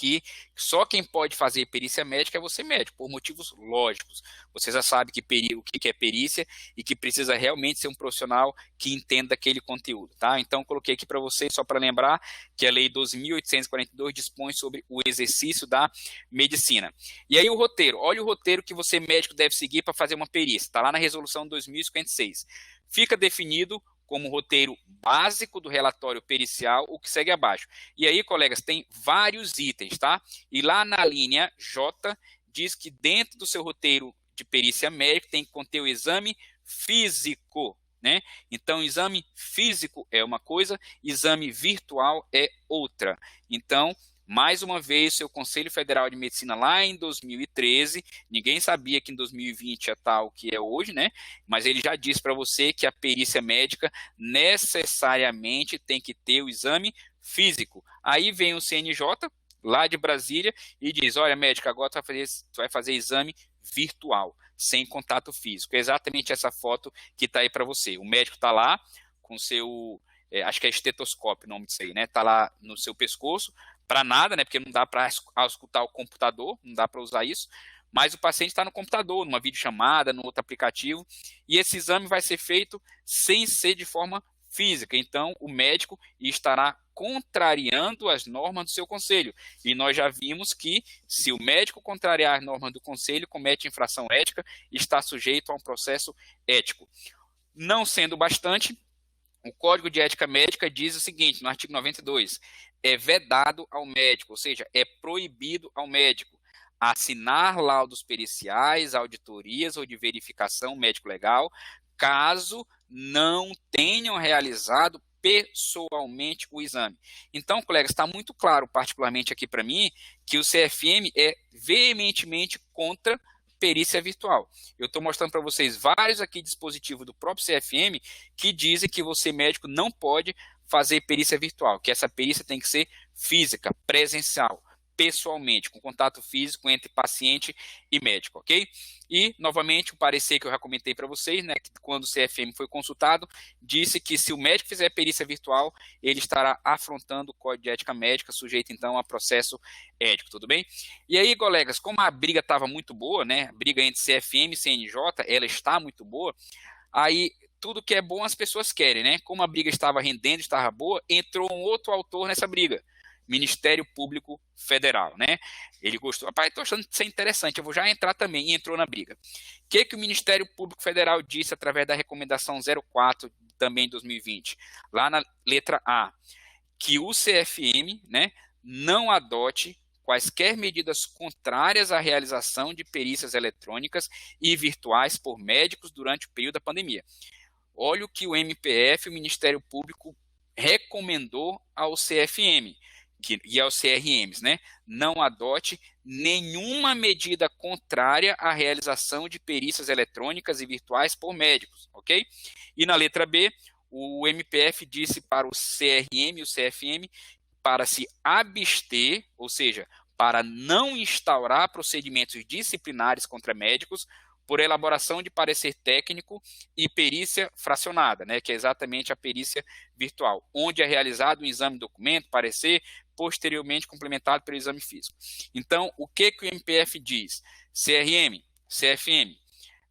que só quem pode fazer perícia médica é você médico, por motivos lógicos. Você já sabe o que é perícia e que precisa realmente ser um profissional que entenda aquele conteúdo, tá? Então, coloquei aqui para vocês, só para lembrar, que a Lei 12.842 dispõe sobre o exercício da medicina. E aí o roteiro, olha o roteiro que você médico deve seguir para fazer uma perícia, está lá na Resolução 2056. Fica definido como roteiro básico do relatório pericial, o que segue abaixo. E aí, colegas, tem vários itens, tá? E lá na linha J, diz que dentro do seu roteiro de perícia médica tem que conter o exame físico, né? Então, exame físico é uma coisa, exame virtual é outra. Então, mais uma vez, seu Conselho Federal de Medicina lá em 2013, ninguém sabia que em 2020 é tal que é hoje, né? Mas ele já disse para você que a perícia médica necessariamente tem que ter o exame físico. Aí vem o CNJ, lá de Brasília, e diz, olha, médico, agora tu vai fazer exame virtual, sem contato físico. É exatamente essa foto que está aí para você. O médico está lá com seu, acho que é estetoscópio o nome disso aí, né? Está lá no seu pescoço, para nada, né? Porque não dá para escutar o computador, não dá para usar isso, mas o paciente está no computador, numa videochamada, num outro aplicativo, e esse exame vai ser feito sem ser de forma física. Então, o médico estará contrariando as normas do seu conselho. E nós já vimos que, se o médico contrariar as normas do conselho, comete infração ética e está sujeito a um processo ético. Não sendo bastante, o Código de Ética Médica diz o seguinte, no artigo 92, é vedado ao médico, ou seja, é proibido ao médico assinar laudos periciais, auditorias ou de verificação médico-legal, caso não tenham realizado pessoalmente o exame. Então, colegas, está muito claro, particularmente aqui para mim, que o CFM é veementemente contra perícia virtual. Eu estou mostrando para vocês vários aqui dispositivos do próprio CFM que dizem que você, médico, não pode fazer perícia virtual, que essa perícia tem que ser física, presencial, pessoalmente, com contato físico entre paciente e médico, ok? E, novamente, o parecer que eu já comentei para vocês, né, que quando o CFM foi consultado, disse que se o médico fizer perícia virtual, ele estará afrontando o Código de Ética Médica, sujeito, então, a processo ético, tudo bem? E aí, colegas, como a briga estava muito boa, né, a briga entre CFM e CNJ, ela está muito boa, aí tudo que é bom as pessoas querem, né? Como a briga estava rendendo, estava boa, entrou um outro autor nessa briga, Ministério Público Federal, né? Ele gostou. Rapaz, estou achando isso interessante, eu vou já entrar também, e entrou na briga. O que o Ministério Público Federal disse através da recomendação 04, também de 2020, lá na letra A, que o CFM, né, não adote quaisquer medidas contrárias à realização de perícias eletrônicas e virtuais por médicos durante o período da pandemia. Olha o que o MPF, o Ministério Público, recomendou ao CFM e aos CRMs, né? Não adote nenhuma medida contrária à realização de perícias eletrônicas e virtuais por médicos, ok? E na letra B, o MPF disse para o CRM e o CFM para se abster, ou seja, para não instaurar procedimentos disciplinares contra médicos por elaboração de parecer técnico e perícia fracionada, né, que é exatamente a perícia virtual, onde é realizado um exame de documento, parecer, posteriormente complementado pelo exame físico. Então, o que o MPF diz? CRM, CFM,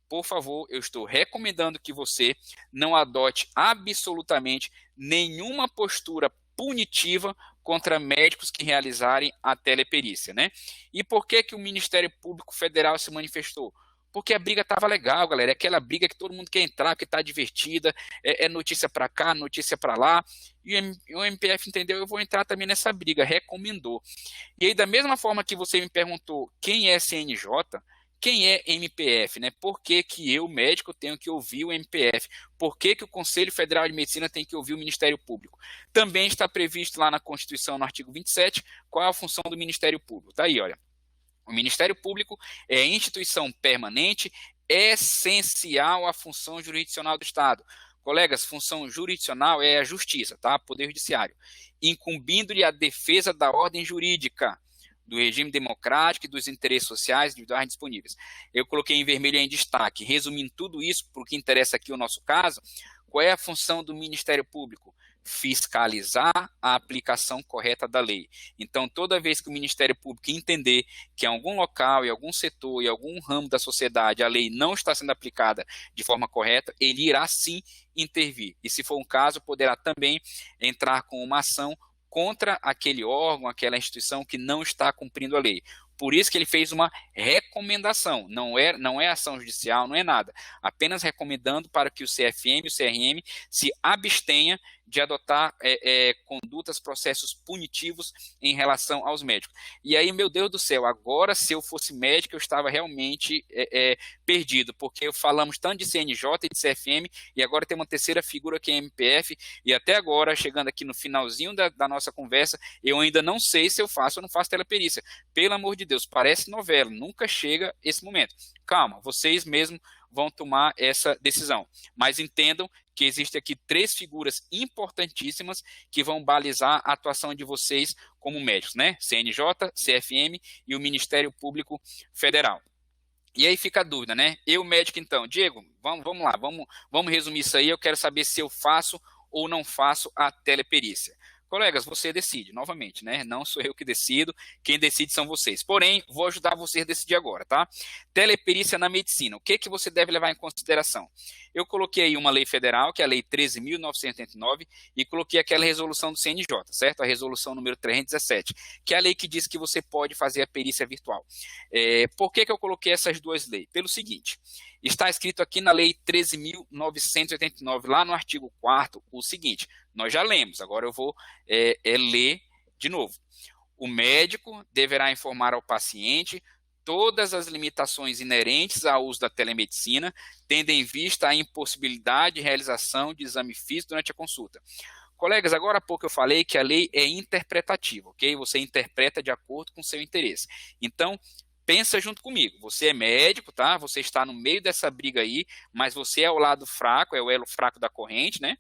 por favor, eu estou recomendando que você não adote absolutamente nenhuma postura punitiva contra médicos que realizarem a teleperícia, né? E por que o Ministério Público Federal se manifestou? Porque a briga estava legal, galera. É aquela briga que todo mundo quer entrar, que está divertida, é notícia para cá, notícia para lá. E o MPF entendeu, eu vou entrar também nessa briga, recomendou. E aí, da mesma forma que você me perguntou quem é CNJ, quem é MPF, né? Por que eu, médico, tenho que ouvir o MPF? Por que o Conselho Federal de Medicina tem que ouvir o Ministério Público? Também está previsto lá na Constituição, no artigo 27, qual é a função do Ministério Público. Tá aí, olha. O Ministério Público é instituição permanente, essencial à função jurisdicional do Estado. Colegas, função jurisdicional é a justiça, tá? Poder judiciário. Incumbindo-lhe a defesa da ordem jurídica, do regime democrático e dos interesses sociais individuais disponíveis. Eu coloquei em vermelho em destaque. Resumindo tudo isso, para o que interessa aqui o nosso caso, qual é a função do Ministério Público? Fiscalizar a aplicação correta da lei. Então, toda vez que o Ministério Público entender que em algum local, em algum setor, em algum ramo da sociedade, a lei não está sendo aplicada de forma correta, ele irá sim intervir. E, se for um caso, poderá também entrar com uma ação contra aquele órgão, aquela instituição que não está cumprindo a lei. Por isso que ele fez uma recomendação, não é ação judicial, não é nada. Apenas recomendando para que o CFM e o CRM se abstenha de adotar condutas, processos punitivos em relação aos médicos. E aí, meu Deus do céu, agora se eu fosse médico eu estava realmente perdido, porque falamos tanto de CNJ e de CFM e agora tem uma terceira figura que é MPF e até agora, chegando aqui no finalzinho da nossa conversa, eu ainda não sei se eu faço ou não faço teleperícia. Pelo amor de Deus, parece novela, nunca chega esse momento. Calma, vocês mesmos vão tomar essa decisão, mas entendam que existem aqui 3 figuras importantíssimas que vão balizar a atuação de vocês como médicos, né? CNJ, CFM e o Ministério Público Federal. E aí fica a dúvida, né? Eu, médico, então, Diego, vamos lá, vamos resumir isso aí, eu quero saber se eu faço ou não faço a teleperícia. Colegas, você decide, novamente, né? Não sou eu que decido, quem decide são vocês. Porém, vou ajudar vocês a decidir agora, tá? Teleperícia na medicina, o que você deve levar em consideração? Eu coloquei aí uma lei federal, que é a Lei 13.989, e coloquei aquela resolução do CNJ, certo? A resolução número 317, que é a lei que diz que você pode fazer a perícia virtual. Por que eu coloquei essas 2 leis? Pelo seguinte, está escrito aqui na Lei 13.989, lá no artigo 4º, o seguinte, nós já lemos, agora eu vou ler De novo, o médico deverá informar ao paciente todas as limitações inerentes ao uso da telemedicina, tendo em vista a impossibilidade de realização de exame físico durante a consulta. Colegas, agora há pouco eu falei que a lei é interpretativa, ok? Você interpreta de acordo com o seu interesse. Então, pensa junto comigo. Você é médico, tá? Você está no meio dessa briga aí, mas você é o lado fraco, é o elo fraco da corrente, né?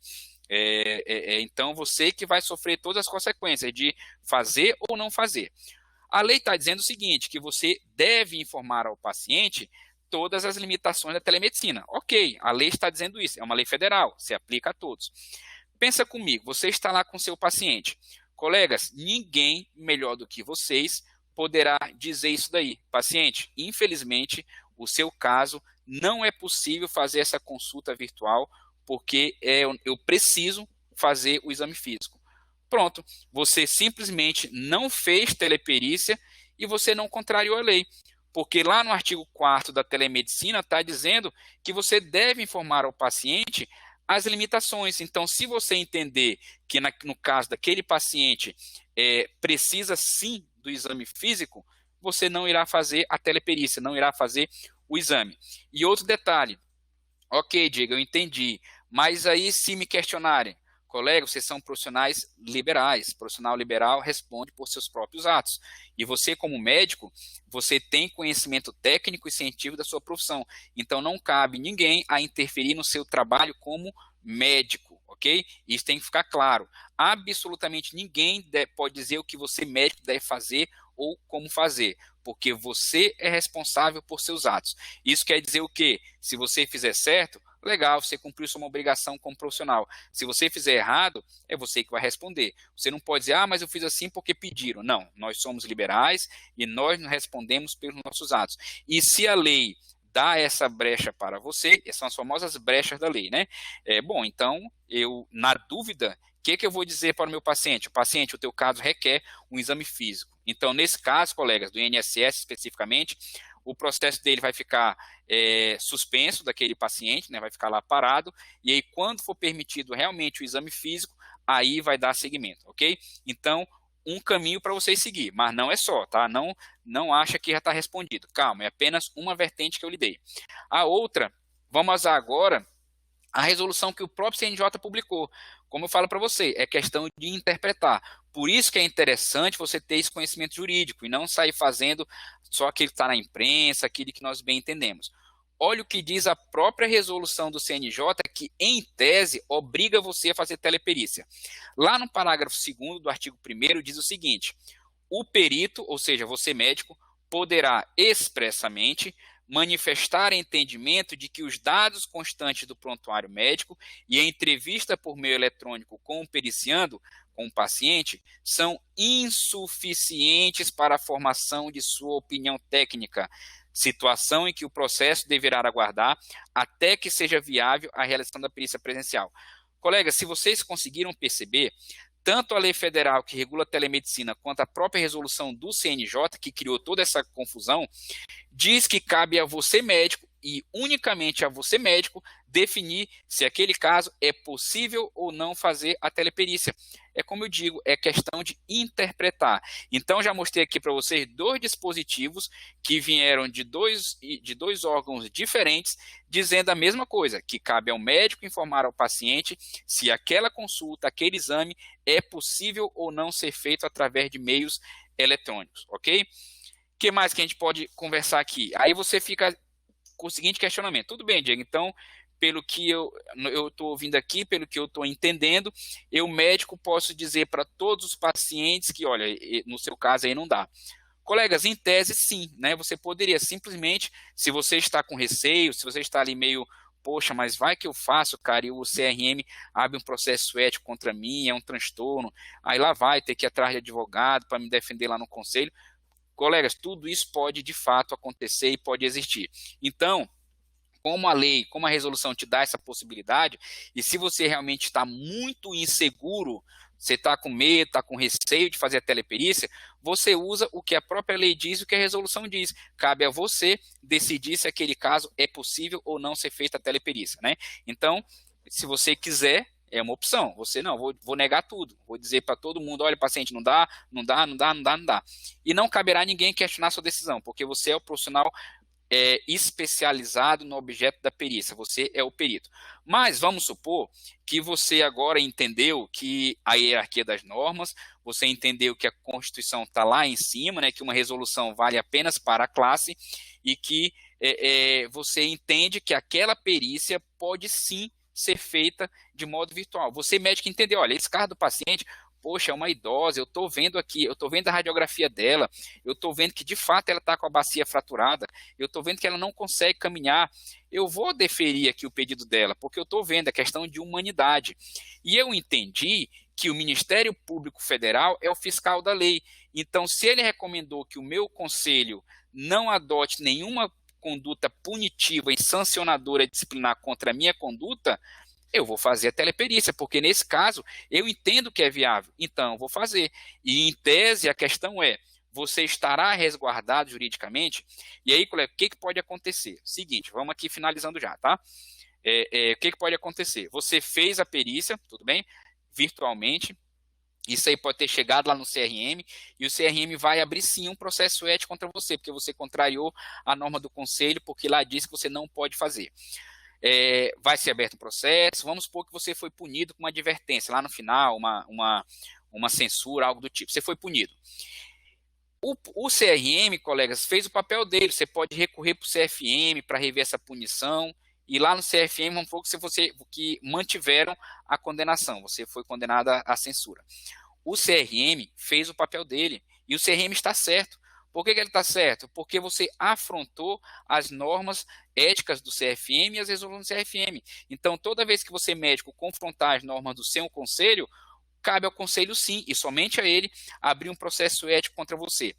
Então, você que vai sofrer todas as consequências de fazer ou não fazer. A lei está dizendo o seguinte, que você deve informar ao paciente todas as limitações da telemedicina. Ok, a lei está dizendo isso, é uma lei federal, se aplica a todos. Pensa comigo, você está lá com seu paciente. Colegas, ninguém melhor do que vocês poderá dizer isso daí. Paciente, infelizmente, o seu caso não é possível fazer essa consulta virtual porque eu preciso fazer o exame físico. Pronto, você simplesmente não fez teleperícia e você não contrariou a lei. Porque lá no artigo 4º da telemedicina está dizendo que você deve informar ao paciente as limitações. Então, se você entender que no caso daquele paciente precisa sim do exame físico, você não irá fazer a teleperícia, não irá fazer o exame. E outro detalhe, ok, Diego, eu entendi, mas aí se me questionarem, colega, vocês são profissionais liberais, profissional liberal responde por seus próprios atos. E você, como médico, você tem conhecimento técnico e científico da sua profissão. Então, não cabe ninguém a interferir no seu trabalho como médico, ok? Isso tem que ficar claro. Absolutamente ninguém pode dizer o que você, médico, deve fazer ou como fazer, porque você é responsável por seus atos. Isso quer dizer o quê? Se você fizer certo, legal, você cumpriu sua obrigação como profissional. Se você fizer errado, é você que vai responder. Você não pode dizer, mas eu fiz assim porque pediram. Não, nós somos liberais e nós não respondemos pelos nossos atos. E se a lei dá essa brecha para você, essas são as famosas brechas da lei, né? Bom, então, na dúvida, o que eu vou dizer para o meu paciente? Paciente, o teu caso requer um exame físico. Então, nesse caso, colegas, do INSS especificamente, o processo dele vai ficar suspenso daquele paciente, né, vai ficar lá parado, e aí quando for permitido realmente o exame físico, aí vai dar seguimento, ok? Então, um caminho para vocês seguir, mas não é só, tá? Não acha que já está respondido. Calma, é apenas uma vertente que eu lhe dei. A outra, vamos usar agora a resolução que o próprio CNJ publicou. Como eu falo para você, é questão de interpretar. Por isso que é interessante você ter esse conhecimento jurídico e não sair fazendo só aquilo que está na imprensa, aquilo que nós bem entendemos. Olha o que diz a própria resolução do CNJ, que, em tese, obriga você a fazer teleperícia. Lá no parágrafo 2º do artigo 1º diz o seguinte: o perito, ou seja, você médico, poderá expressamente manifestar entendimento de que os dados constantes do prontuário médico e a entrevista por meio eletrônico com o periciando, com o paciente, são insuficientes para a formação de sua opinião técnica, situação em que o processo deverá aguardar até que seja viável a realização da perícia presencial. Colegas, se vocês conseguiram perceber, tanto a lei federal que regula a telemedicina quanto a própria resolução do CNJ, que criou toda essa confusão, diz que cabe a você médico e unicamente a você médico definir se aquele caso é possível ou não fazer a teleperícia. É como eu digo, é questão de interpretar. Então, já mostrei aqui para vocês 2 dispositivos que vieram de dois órgãos diferentes, dizendo a mesma coisa, que cabe ao médico informar ao paciente se aquela consulta, aquele exame é possível ou não ser feito através de meios eletrônicos, ok? O que mais que a gente pode conversar aqui? Aí você fica com o seguinte questionamento. Tudo bem, Diego, então, pelo que eu estou ouvindo aqui, pelo que eu estou entendendo, eu, médico, posso dizer para todos os pacientes que, olha, no seu caso aí não dá. Colegas, em tese, sim, né? Você poderia simplesmente, se você está com receio, se você está ali meio, poxa, mas vai que eu faço, cara, e o CRM abre um processo ético contra mim, é um transtorno, aí lá vai ter que ir atrás de advogado para me defender lá no conselho. Colegas, tudo isso pode de fato acontecer e pode existir. Então, como a lei, como a resolução te dá essa possibilidade, e se você realmente está muito inseguro, você está com medo, está com receio de fazer a teleperícia, você usa o que a própria lei diz e o que a resolução diz. Cabe a você decidir se aquele caso é possível ou não ser feita a teleperícia, né? Então, se você quiser, É uma opção. Você não, vou negar tudo. Vou dizer para todo mundo, olha, paciente, não dá, não dá, não dá, não dá, não dá. E não caberá ninguém questionar a sua decisão, porque você é o profissional especializado no objeto da perícia, você é o perito. Mas vamos supor que você agora entendeu que a hierarquia das normas, você entendeu que a Constituição está lá em cima, né, que uma resolução vale apenas para a classe e que você entende que aquela perícia pode sim ser feita de modo virtual. Você, médico, entendeu, olha, esse caso do paciente, poxa, é uma idosa, eu estou vendo aqui, eu estou vendo a radiografia dela, eu estou vendo que de fato ela está com a bacia fraturada, eu estou vendo que ela não consegue caminhar, eu vou deferir aqui o pedido dela, porque eu estou vendo a questão de humanidade. E eu entendi que o Ministério Público Federal é o fiscal da lei. Então, se ele recomendou que o meu conselho não adote nenhuma conduta punitiva e sancionadora disciplinar contra a minha conduta, eu vou fazer a teleperícia, porque nesse caso eu entendo que é viável, então eu vou fazer. E em tese a questão é, você estará resguardado juridicamente? E aí, colega, o que pode acontecer? Seguinte, vamos aqui finalizando já, tá? O que pode acontecer? Você fez a perícia, tudo bem? Virtualmente, isso aí pode ter chegado lá no CRM, e o CRM vai abrir sim um processo ético contra você, porque você contrariou a norma do conselho, porque lá diz que você não pode fazer. Vai ser aberto um processo, vamos supor que você foi punido com uma advertência, lá no final, uma censura, algo do tipo, você foi punido. O CRM, colegas, fez o papel dele, você pode recorrer para o CFM para rever essa punição, e lá no CFM, vamos supor que mantiveram a condenação, você foi condenado à censura. O CRM fez o papel dele, e o CRM está certo. Por que ele está certo? Porque você afrontou as normas éticas do CFM e as resoluções do CFM. Então, toda vez que você, médico, confrontar as normas do seu conselho, cabe ao conselho sim, e somente a ele, abrir um processo ético contra você.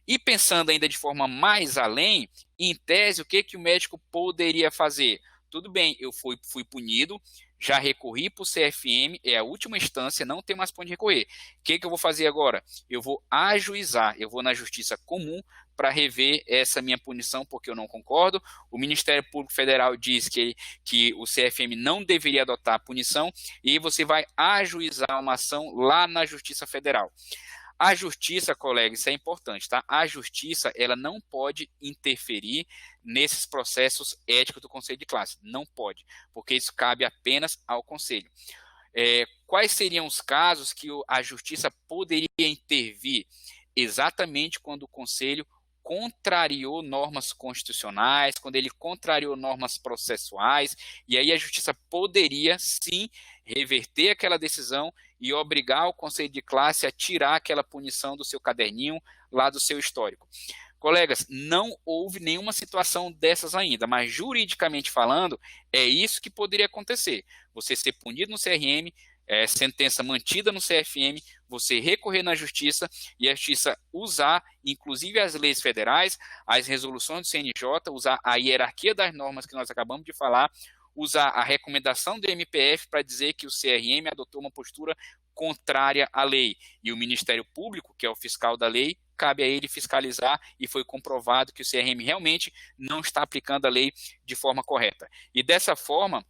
E pensando ainda de forma mais além, em tese, o que o médico poderia fazer? Tudo bem, eu fui punido, já recorri para o CFM, é a última instância, não tem mais para onde recorrer. O que eu vou fazer agora? Eu vou ajuizar, eu vou na Justiça Comum para rever essa minha punição, porque eu não concordo. O Ministério Público Federal diz que o CFM não deveria adotar a punição, e você vai ajuizar uma ação lá na Justiça Federal. A justiça, colega, isso é importante, tá? A justiça, ela não pode interferir nesses processos éticos do conselho de classe. Não pode, porque isso cabe apenas ao conselho. Quais seriam os casos que a justiça poderia intervir? Exatamente quando o conselho contrariou normas constitucionais, quando ele contrariou normas processuais, e aí a justiça poderia, sim, reverter aquela decisão e obrigar o conselho de classe a tirar aquela punição do seu caderninho, lá do seu histórico. Colegas, não houve nenhuma situação dessas ainda, mas juridicamente falando, é isso que poderia acontecer. Você ser punido no CRM, sentença mantida no CFM, você recorrer na justiça e a justiça usar, inclusive as leis federais, as resoluções do CNJ, usar a hierarquia das normas que nós acabamos de falar, usar a recomendação do MPF para dizer que o CRM adotou uma postura contrária à lei. E o Ministério Público, que é o fiscal da lei, cabe a ele fiscalizar, e foi comprovado que o CRM realmente não está aplicando a lei de forma correta. E dessa forma,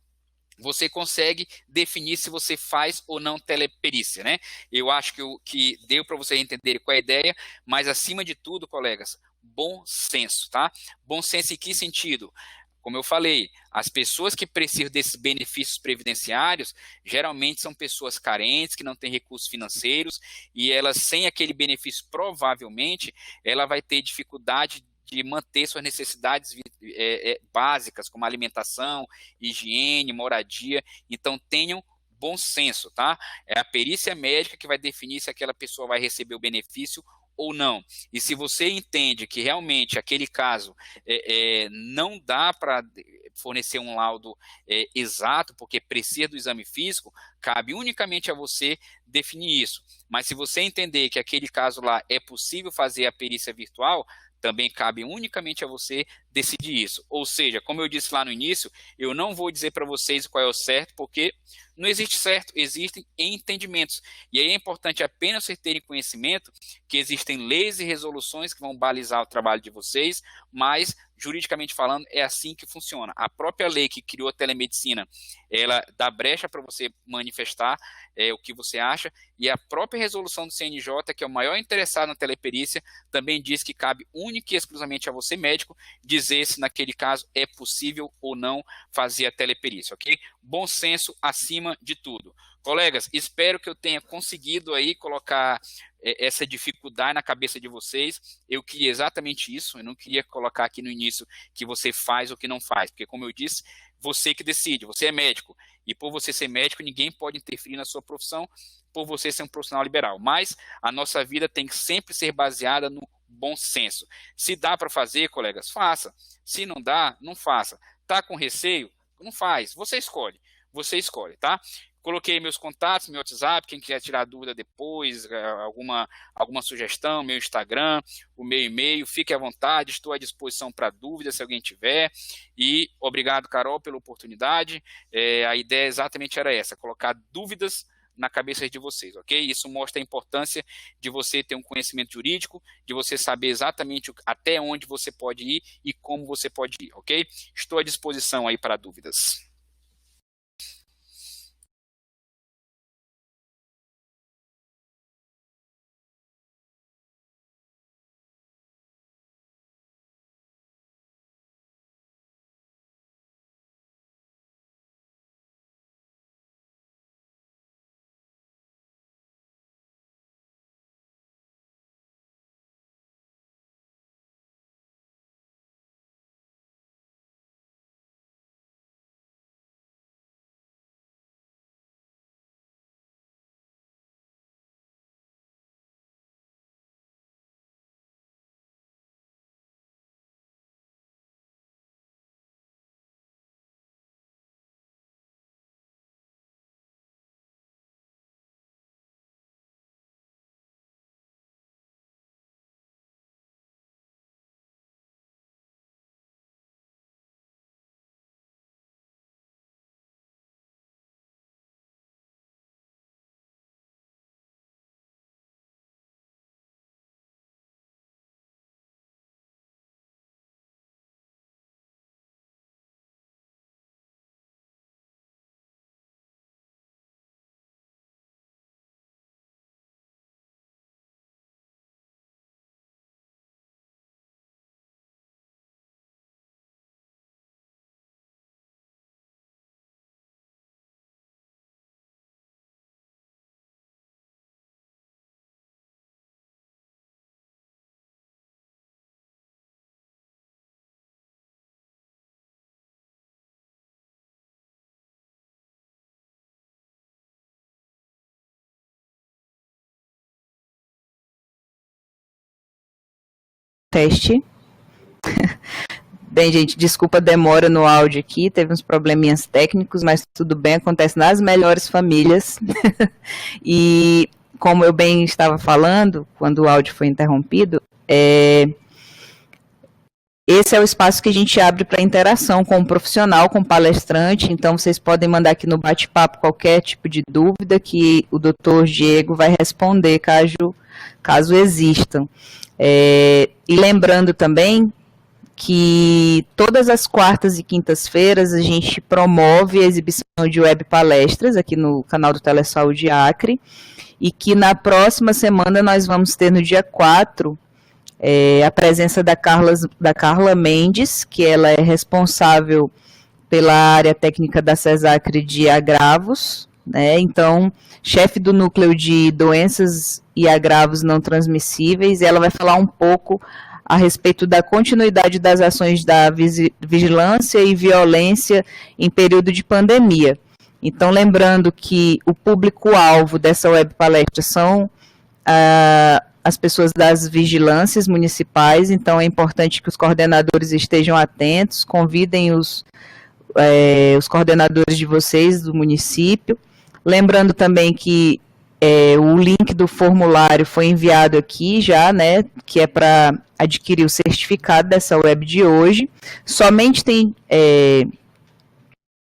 você consegue definir se você faz ou não teleperícia, né? Eu acho que deu para vocês entenderem qual é a ideia, mas acima de tudo, colegas, bom senso, tá? Bom senso em que sentido? Como eu falei, as pessoas que precisam desses benefícios previdenciários geralmente são pessoas carentes, que não têm recursos financeiros, e elas, sem aquele benefício, provavelmente, ela vai ter dificuldade de manter suas necessidades básicas, como alimentação, higiene, moradia. Então, tenham bom senso, tá? É a perícia médica que vai definir se aquela pessoa vai receber o benefício ou não. E se você entende que realmente aquele caso não dá para fornecer um laudo exato, porque precisa do exame físico, cabe unicamente a você definir isso. Mas se você entender que aquele caso lá é possível fazer a perícia virtual, também cabe unicamente a você decidir isso. Ou seja, como eu disse lá no início, eu não vou dizer para vocês qual é o certo, porque não existe certo, existem entendimentos. E aí é importante apenas vocês terem conhecimento que existem leis e resoluções que vão balizar o trabalho de vocês, mas juridicamente falando, é assim que funciona. A própria lei que criou a telemedicina, ela dá brecha para você manifestar o que você acha, e a própria resolução do CNJ, que é o maior interessado na teleperícia, também diz que cabe única e exclusivamente a você, médico, dizer se naquele caso é possível ou não fazer a teleperícia, ok? Bom senso acima de tudo. Colegas, espero que eu tenha conseguido aí colocar essa dificuldade na cabeça de vocês. Eu queria exatamente isso, eu não queria colocar aqui no início que você faz ou que não faz, porque como eu disse, você que decide, você é médico, e por você ser médico, ninguém pode interferir na sua profissão, por você ser um profissional liberal, mas a nossa vida tem que sempre ser baseada no bom senso. Se dá para fazer, colegas, faça. Se não dá, não faça. Tá com receio? Não faz, você escolhe, tá? Coloquei meus contatos, meu WhatsApp, quem quiser tirar dúvida depois, alguma sugestão, meu Instagram, o meu e-mail, fique à vontade, estou à disposição para dúvidas, se alguém tiver. E obrigado, Carol, pela oportunidade. A ideia exatamente era essa, colocar dúvidas na cabeça de vocês, ok? Isso mostra a importância de você ter um conhecimento jurídico, de você saber exatamente até onde você pode ir e como você pode ir, ok? Estou à disposição aí para dúvidas. Teste. Bem, gente, desculpa a demora no áudio aqui, teve uns probleminhas técnicos, mas tudo bem, acontece nas melhores famílias. E como eu bem estava falando, quando o áudio foi interrompido, esse é o espaço que a gente abre para interação com o profissional, com o palestrante, então vocês podem mandar aqui no bate-papo qualquer tipo de dúvida que o Dr. Diego vai responder, caso existam. E lembrando também que todas as quartas e quintas-feiras a gente promove a exibição de web palestras aqui no canal do Telesaúde Acre, e que na próxima semana nós vamos ter no dia 4 a presença da Carla Mendes, que ela é responsável pela área técnica da CESACRE de agravos, né? Então, chefe do núcleo de doenças e agravos não transmissíveis, e ela vai falar um pouco a respeito da continuidade das ações da vigilância e violência em período de pandemia. Então, lembrando que o público-alvo dessa web palestra são as pessoas das vigilâncias municipais, então é importante que os coordenadores estejam atentos, convidem os coordenadores de vocês do município. Lembrando também que o link do formulário foi enviado aqui já, né, que é para adquirir o certificado dessa web de hoje. Somente tem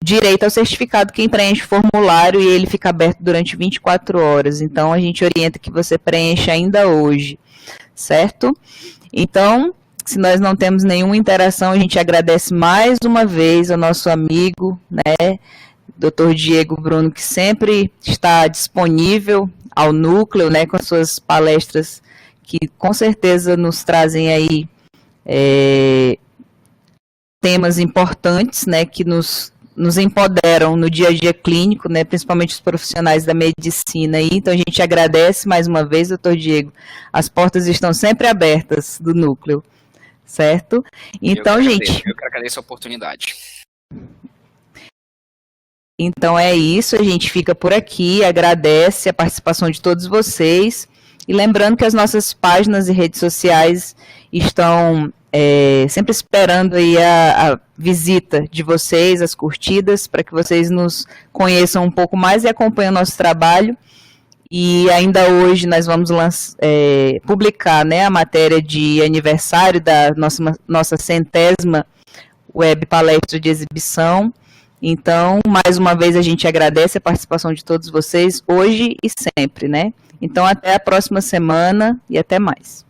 direito ao certificado quem preenche o formulário, e ele fica aberto durante 24 horas. Então, a gente orienta que você preencha ainda hoje, certo? Então, Se nós não temos nenhuma interação, a gente agradece mais uma vez ao nosso amigo, né, Dr. Diego Bruno, que sempre está disponível ao núcleo, né, com as suas palestras, que com certeza nos trazem aí temas importantes, né, que nos empoderam no dia a dia clínico, né, principalmente os profissionais da medicina. Então a gente agradece mais uma vez, doutor Diego. As portas estão sempre abertas do núcleo, certo? Então, gente... Eu que agradeço a oportunidade. Então é isso, a gente fica por aqui, agradece a participação de todos vocês, e lembrando que as nossas páginas e redes sociais estão sempre esperando aí a visita de vocês, as curtidas, para que vocês nos conheçam um pouco mais e acompanhem o nosso trabalho. E ainda hoje nós vamos publicar, né, a matéria de aniversário da nossa 100ª web palestra de exibição. Então, mais uma vez, a gente agradece a participação de todos vocês, hoje e sempre, né? Então, até a próxima semana e até mais.